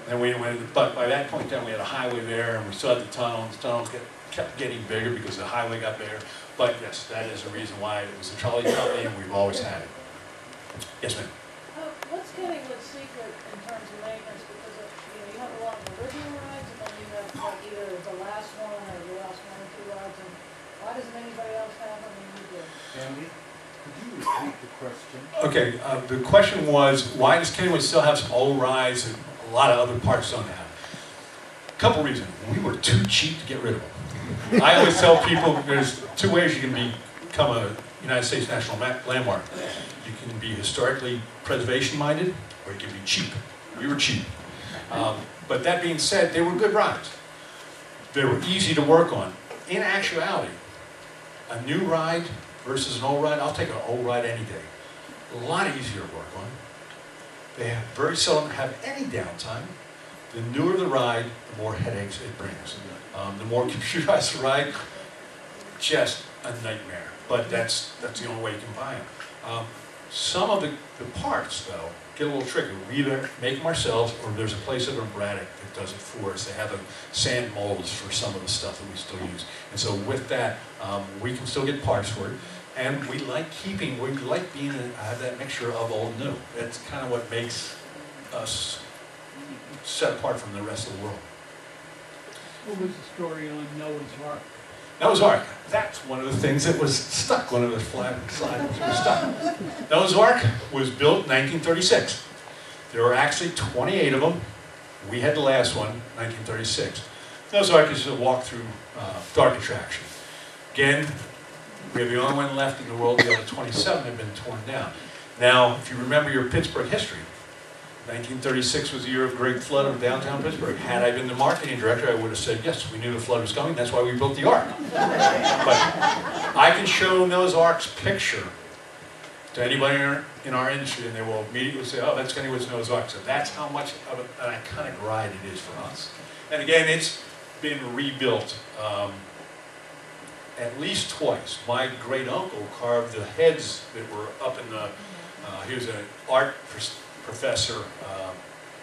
And we went, but by that point in time, we had a highway there, and we still had the tunnel, and the tunnel kept getting bigger because the highway got bigger. But yes, that is the reason why it was the trolley company, and we've always had it. Yes, ma'am. What's Kennywood's secret in terms of maintenance? Because you have a lot of original rides, and then you have like either the last one or the last 1 or 2 rides. And why doesn't anybody else have them and you do? Andy, could you repeat the question? Okay, the question was, why does Kennywood still have some old rides that a lot of other parks don't have? A couple reasons. We were too cheap to get rid of them. I always tell people there's 2 ways you can become a United States National Landmark. You can be historically preservation-minded, or you can be cheap. We were cheap. But that being said, they were good rides. They were easy to work on. In actuality, a new ride versus an old ride, I'll take an old ride any day. A lot easier to work on. They very seldom have any downtime. The newer the ride, the more headaches it brings. The more computerized the ride, just a nightmare. But that's the only way you can buy them. Some of the parts, though, get a little tricky. We either make them ourselves, or there's a place over in Braddock that does it for us. They have the sand molds for some of the stuff that we still use. And so with that, we can still get parts for it. And we like being have that mixture of old and new. That's kind of what makes us set apart from the rest of the world. What was the story on Noah's Ark? Noah's Ark. That's one of the things that was stuck. One of the flat slides was stuck. Noah's Ark was built in 1936. There were actually 28 of them. We had the last one, 1936. Noah's Ark is a walk-through dark attraction. Again, we have the only one left in the world. The other 27 have been torn down. Now, if you remember your Pittsburgh history, 1936 was the year of great flood of downtown Pittsburgh. Had I been the marketing director, I would have said, yes, we knew the flood was coming, that's why we built the Ark. But I can show Noah's Ark's picture to anybody in our industry, and they will immediately say, oh, that's Kennywood's Noah's Ark. So that's how much of an iconic ride it is for us. And again, it's been rebuilt at least twice. My great uncle carved the heads that were up in the, he was an art professor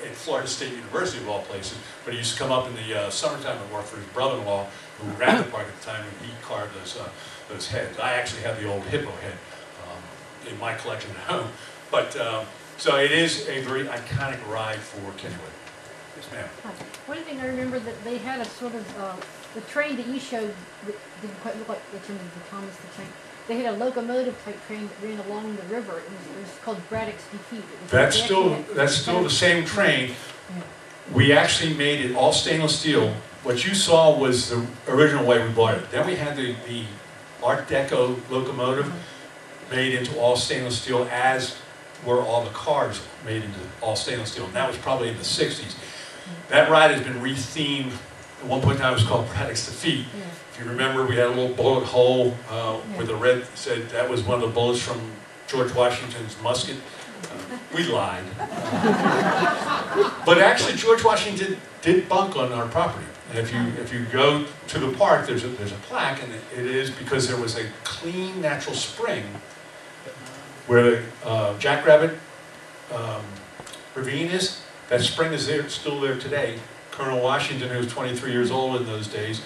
at Florida State University of all places, but he used to come up in the summertime and work for his brother-in-law who ran the park at the time, and he carved those heads. I actually have the old hippo head in my collection at home, but So it is a very iconic ride for Kennywood. Yes, ma'am. One thing I remember that they had a sort of, the train that you showed that didn't quite look like the Thomas the Tank. They had a locomotive type train that ran along the river. It was called Braddock's Defeat. That's still the same train. We actually made it all stainless steel. What you saw was the original way we bought it. Then we had the Art Deco locomotive made into all stainless steel, as were all the cars made into all stainless steel. And that was probably in the 60s. That ride has been re-themed. At one point in time it was called Braddock's Defeat. Yeah. If you remember, we had a little bullet hole where the red said that was one of the bullets from George Washington's musket. We lied. But actually, George Washington did bunk on our property. And if you go to the park, there's a plaque, and it is because there was a clean natural spring where the Jackrabbit ravine is. That spring is there, still there today. Colonel Washington, who was 23 years old in those days,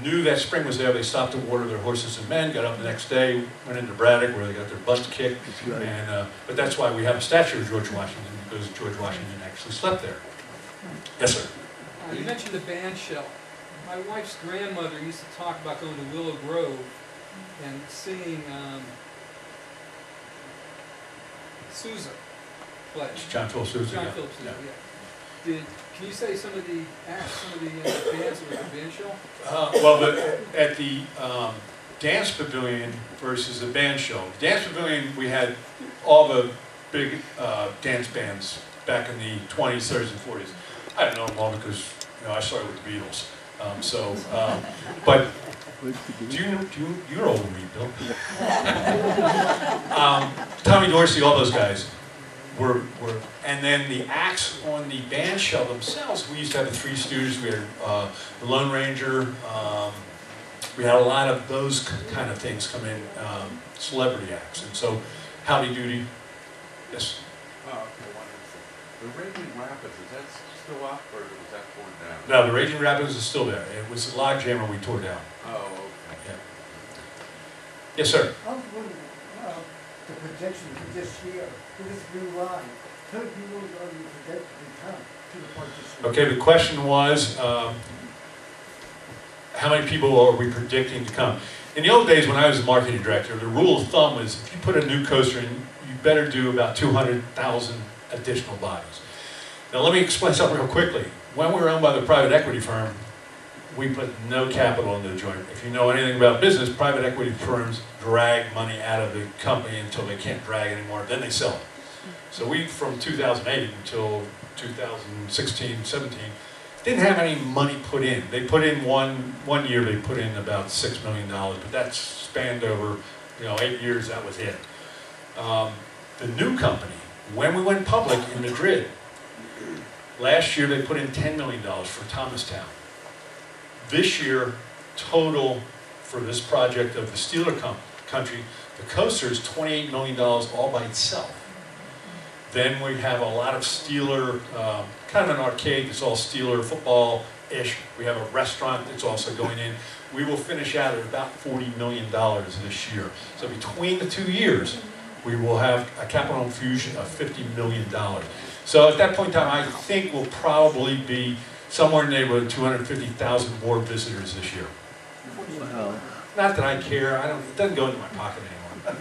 knew that spring was there. They stopped to water their horses and men, got up the next day, went into Braddock where they got their butts kicked. Right. And, but that's why we have a statue of George Washington, because George Washington actually slept there. Yes, sir. You mentioned the band shell. My wife's grandmother used to talk about going to Willow Grove and singing Sousa play. John Philip Sousa. John Yeah. Philip Sousa, Yeah. yeah. Can you say some of the acts, some of the bands that were at the band shell? Well, at the dance pavilion versus the band show. Dance pavilion, we had all the big dance bands back in the 20s, 30s, and 40s. I don't know them all because I started with the Beatles. But you're older than me, Bill. Tommy Dorsey, all those guys were, and then the acts on the band shell themselves. We used to have the Three Stooges. We had the Lone Ranger. We had a lot of those kind of things come in, celebrity acts, and so Howdy Doody. Yes. The Raging Rapids, is that still up or was that torn down? No, the Raging Rapids is still there. It was a log jammer we tore down. Oh, okay. Yeah. Yes, sir. I was wondering, the projection for this year, for this new line, how many people are you projected to come to the park this year? Okay, the question was, how many people are we predicting to come? In the old days when I was the marketing director, the rule of thumb was if you put a new coaster in, you better do about 200,000 additional bodies. Now let me explain something real quickly. When we were owned by the private equity firm, we put no capital into the joint. If you know anything about business, private equity firms drag money out of the company until they can't drag anymore, then they sell it. So we, from 2008 until 2016, 17, didn't have any money put in. They put in one year, they put in about $6 million, but that spanned over 8 years, that was it. The new company, when we went public in Madrid, last year they put in $10 million for Thomastown. This year, total for this project of the Steeler Country, the coaster is $28 million all by itself. Then we have a lot of Steeler, kind of an arcade that's all Steeler football-ish. We have a restaurant that's also going in. We will finish out at about $40 million this year. So between the 2 years, we will have a capital infusion of $50 million. So at that point in time, I think we'll probably be somewhere in the neighborhood of 250,000 more visitors this year. Wow. Not that I care. It doesn't go into my pocket anymore.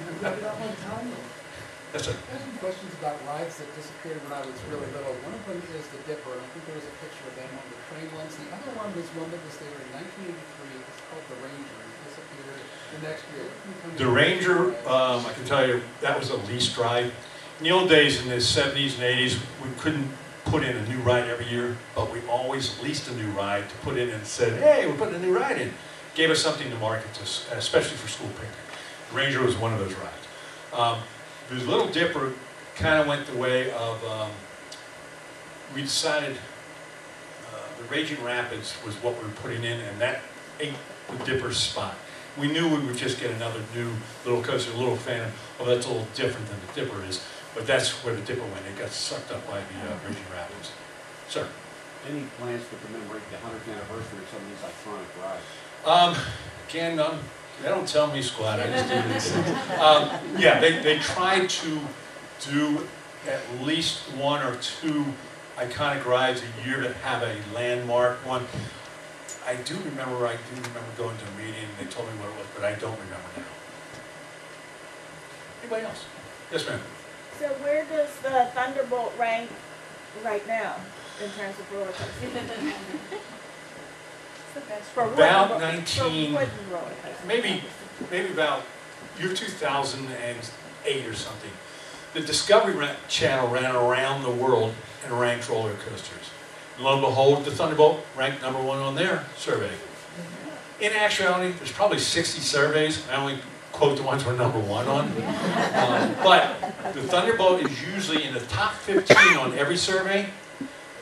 Yes, sir. I have some questions about rides that disappeared when I was really little. One of them is the Dipper, and I think there was a picture of them on the train once. The other one was one that was there in 1983. It's called the Ranger. It disappeared the next year. The Ranger, I can tell you, that was a lease ride. In the old days, in the 70s and 80s, we couldn't put in a new ride every year, but we always leased a new ride to put in and said, hey, we're putting a new ride in. Gave us something to market to, especially for school picnic. The Ranger was one of those rides. The Little Dipper kind of went the way of, we decided the Raging Rapids was what we were putting in, and that ate the Dipper's spot. We knew we would just get another new little coaster, a little Phantom. Well, that's a little different than the Dipper is, but that's where the Dipper went. It got sucked up by the Raging Rapids. Sir? Any plans to commemorate the 100th anniversary of some of these iconic rides? Again, they don't tell me squat, I just do these things. Yeah, they tried to do at least one or two iconic rides a year to have a landmark one. I do remember going to a meeting, and they told me what it was, but I don't remember now. Anybody else? Yes, ma'am. So where does the Thunderbolt rank right now in terms of roller coasters? For About wooden 19, roller coasters. maybe about year 2008 or something. The Discovery Channel ran around the world and ranked roller coasters. Lo and behold, the Thunderbolt ranked #1 on their survey. In actuality, there's probably 60 surveys. I only quote the ones we're #1 on. But the Thunderbolt is usually in the top 15 on every survey.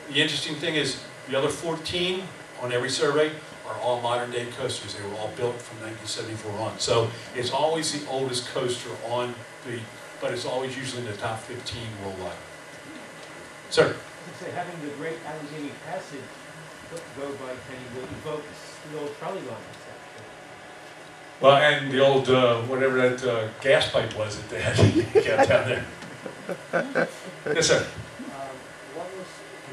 The interesting thing is the other 14 on every survey are all modern day coasters. They were all built from 1974 on. So it's always the oldest coaster on but it's always usually in the top 15 worldwide. Sir? Say, having the great Allegheny Passage go by Kennywood evokes the old trolley line section. Well, and the old, whatever that gas pipe was that they had to get down there. Yes, sir? Can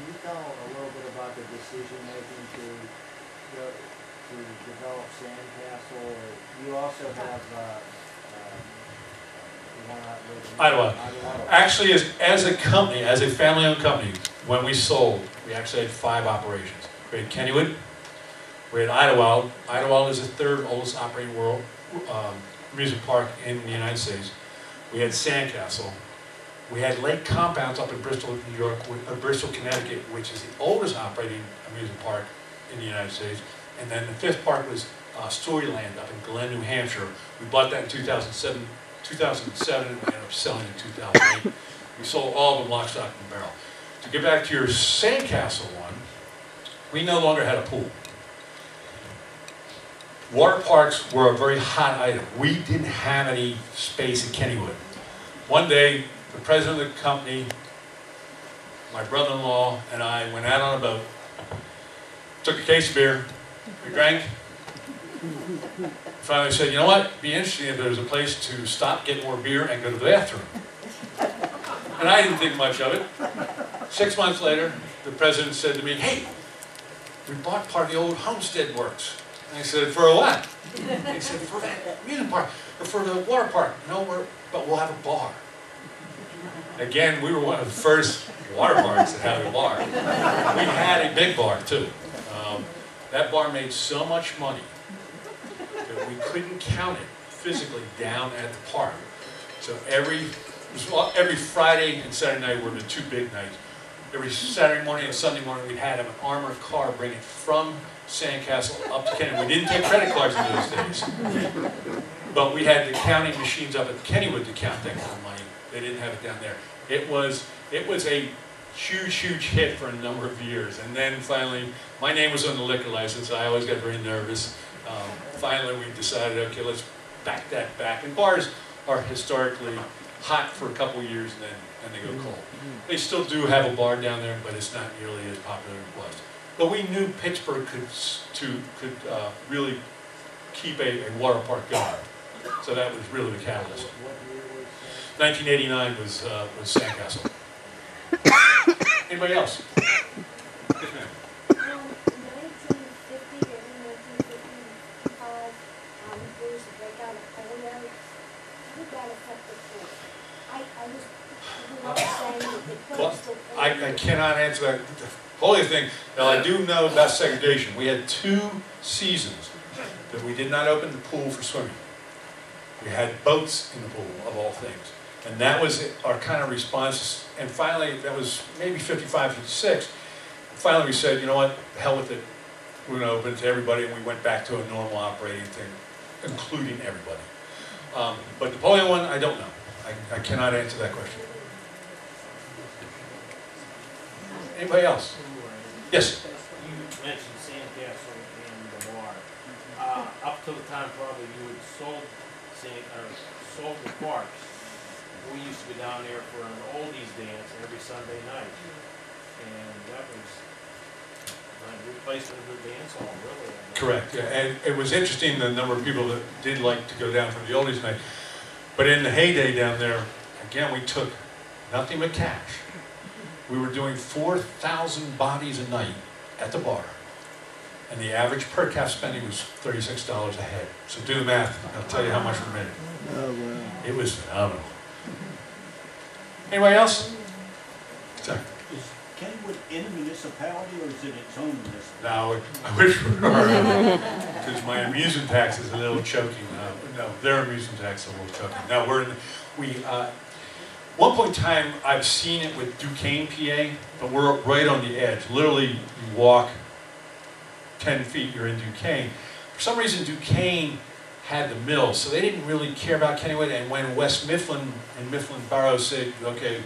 you tell a little bit about the decision making to develop Sandcastle? You also have Idlewild. Actually, as a company, as a family-owned company, when we sold, we actually had 5 operations. We had Kennywood, we had Idlewild. Idlewild is the 3rd oldest operating amusement park in the United States. We had Sandcastle. We had Lake Compounds up in Bristol, New York, Bristol, Connecticut, which is the oldest operating amusement park in the United States. And then the 5th park was Storyland up in Glen, New Hampshire. We bought that in 2007, and we ended up selling in 2008. We sold all of them lock, stock, and barrel. To get back to your Sandcastle one, we no longer had a pool. Water parks were a very hot item. We didn't have any space at Kennywood. One day, the president of the company, my brother-in-law, and I went out on a boat, took a case of beer, we drank, finally said, you know what, it'd be interesting if there was a place to stop, get more beer, and go to the bathroom. And I didn't think much of it. 6 months later, the president said to me, hey, we bought part of the old Homestead Works. And I said, for what? He said, for that amusement park, or for the water park. No, but we'll have a bar. Again, we were one of the first water parks that had a bar. We had a big bar, too. That bar made so much money that we couldn't count it physically down at the park. So every Friday and Saturday night were the 2 big nights. Every Saturday morning and Sunday morning we'd have an armored car bring it from Sandcastle up to Kennywood. We didn't take credit cards in those days. But we had the counting machines up at Kennywood to count that kind of money. They didn't have it down there. It was a huge hit for a number of years. And then finally, my name was on the liquor license. I always got very nervous. Finally, we decided, okay, let's back that back. And bars are historically hot for a couple of years and they go cold. They still do have a bar down there, but it's not nearly as popular as it was. But we knew Pittsburgh could really keep a water park going. So that was really the catalyst. 1989 was Sandcastle. Anybody else? Yes, ma'am. 1950 or 1955, there was a breakout of polio. How did that affect the pool? I was saying that the coastal I cannot answer that. The only thing, now I do know about segregation. We had 2 seasons that we did not open the pool for swimming. We had boats in the pool, of all things. And that was our kind of response. And finally, that was maybe 55, 56. Finally, we said, you know what, the hell with it. We're going to open it to everybody. And we went back to a normal operating thing, including everybody. But the polio one, I don't know. I cannot answer that question. Anybody else? Yes? You mentioned Sandcastle and the bar. Up till the time probably you had sold the parks. We used to go down there for an oldies dance every Sunday night. And that was a replacement of the dance hall, really. Correct. Yeah. And it was interesting the number of people that did like to go down for the oldies night. But in the heyday down there, again, we took nothing but cash. We were doing 4,000 bodies a night at the bar. And the average per cap spending was $36 a head. So do the math, I'll tell you how much we made. Oh, wow. It was phenomenal. Anybody else? Sorry. Is Kennywood in a municipality or is it its own municipality? No, I wish we were, because my amusement tax is a little choking. No, their amusement tax is a little choking. No, one point in time, I've seen it with Duquesne, PA, but we're right on the edge. Literally, you walk 10 feet, you're in Duquesne. For some reason, Duquesne had the mill, so they didn't really care about Kennywood. And when West Mifflin and Mifflin Borough said, okay,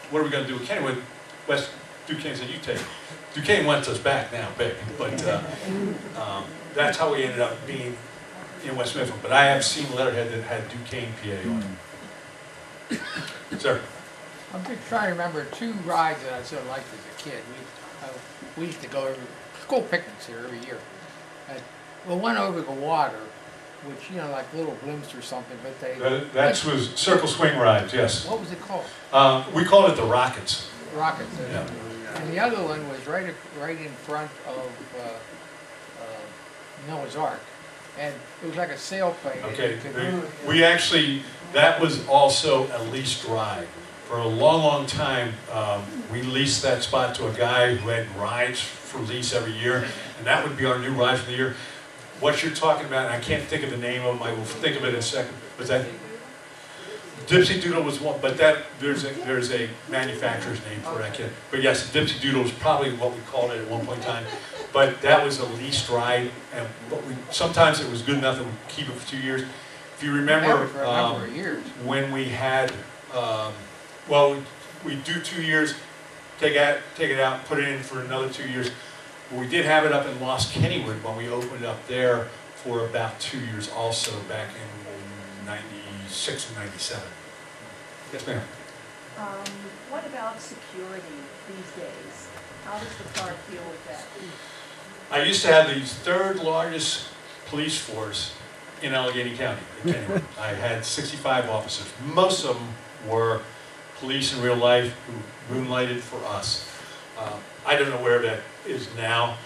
what are we going to do with Kennywood? West Duquesne said, you take it. Duquesne wants us back now, big. But that's how we ended up being in West Mifflin. But I have seen a letterhead that had Duquesne, PA on it. Sir? I'm just trying to remember two rides that I sort of liked as a kid. We used to go every school picnics here every year. And the one over the water, which, you know, like little blimps or something, but they... That was Circle Swing Rides, yes. What was it called? We called it the Rockets. Rockets. Yeah. And the other one was right in front of Noah's Ark. And it was like a sailplane. Okay, we actually, that was also a leased ride. For a long, long time, we leased that spot to a guy who had rides for lease every year, and that would be our new ride for the year. What you're talking about, and I can't think of the name of them, I will think of it in a second. Was that? Dipsy Doodle was one, but there's a manufacturer's name for that kid. But yes, Dipsy Doodle was probably what we called it at one point in time. But that was a leased ride, and sometimes it was good enough that we keep it for 2 years. If you remember, when we had, well, we do 2 years, take it out, put it in for another 2 years. We did have it up in Lost Kennywood when we opened up there for about 2 years also back in 96 and 97. Yes, ma'am. What about security these days? How does the park deal with that? I used to have the third largest police force in Allegheny County, at Kennywood. I had 65 officers. Most of them were police in real life who moonlighted for us. I don't know where that is now,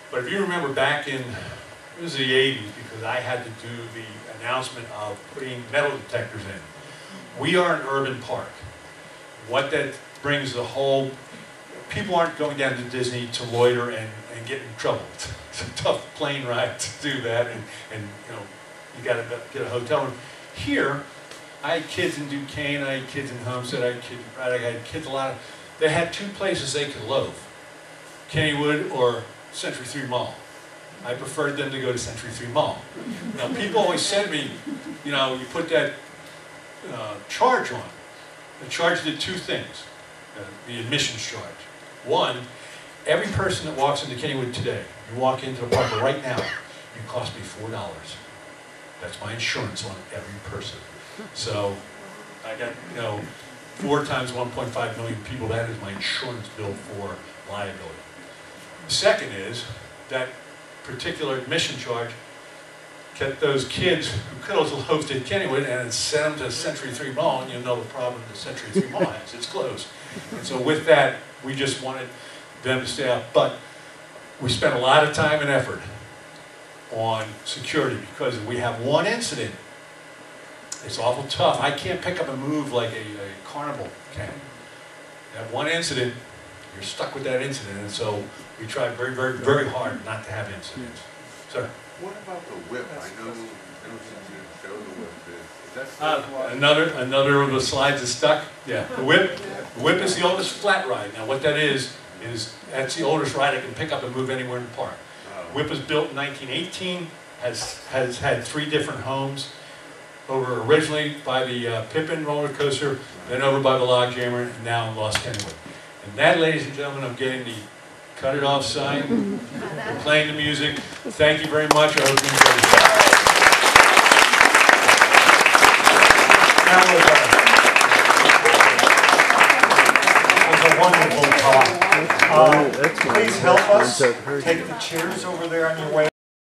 but if you remember back in, it was the 80s, because I had to do the announcement of putting metal detectors in. We are an urban park. What that brings the whole, people aren't going down to Disney to loiter and get in trouble. It's a tough plane ride to do that, and you know, you got to get a hotel room. Here, I had kids in Duquesne, I had kids in Homestead, I had kids a lot of, they had two places they could loaf, Kennywood or Century 3 Mall. I preferred them to go to Century 3 Mall. Now, people always said to me, you know, you put that charge on. The charge did two things, the admissions charge. One, every person that walks into Kennywood today, you walk into the park right now, you cost me $4. That's my insurance on every person. So I got, you know, 4 times 1.5 million people, that is my insurance bill for liability. The second is that particular admission charge kept those kids who could have loafed at Kennywood and sent them to Century 3 Mall, and you know the problem that Century 3 Mall has, it's closed. And so with that, we just wanted them to stay out. But we spent a lot of time and effort on security, because if we have one incident, it's awful tough. I can't pick up and move like a carnival can. You have one incident, you're stuck with that incident, and so we try very, very, very hard not to have incidents. Sir? What about the whip? I know since you show the whip, is that still another of the slides is stuck? Yeah, the whip. The whip is the oldest flat ride. Now what that is that's the oldest ride I can pick up and move anywhere in the park. Whip was built in 1918, has had 3 different homes. Over originally by the Pippin Rollercoaster, then over by the Log Jammer, and now in Lost Kennywood. And that, ladies and gentlemen, I'm getting the cut it off sign. We're playing the music. Thank you very much. I hope you enjoyed it. That was a wonderful talk. Please help us take the chairs over there on your way.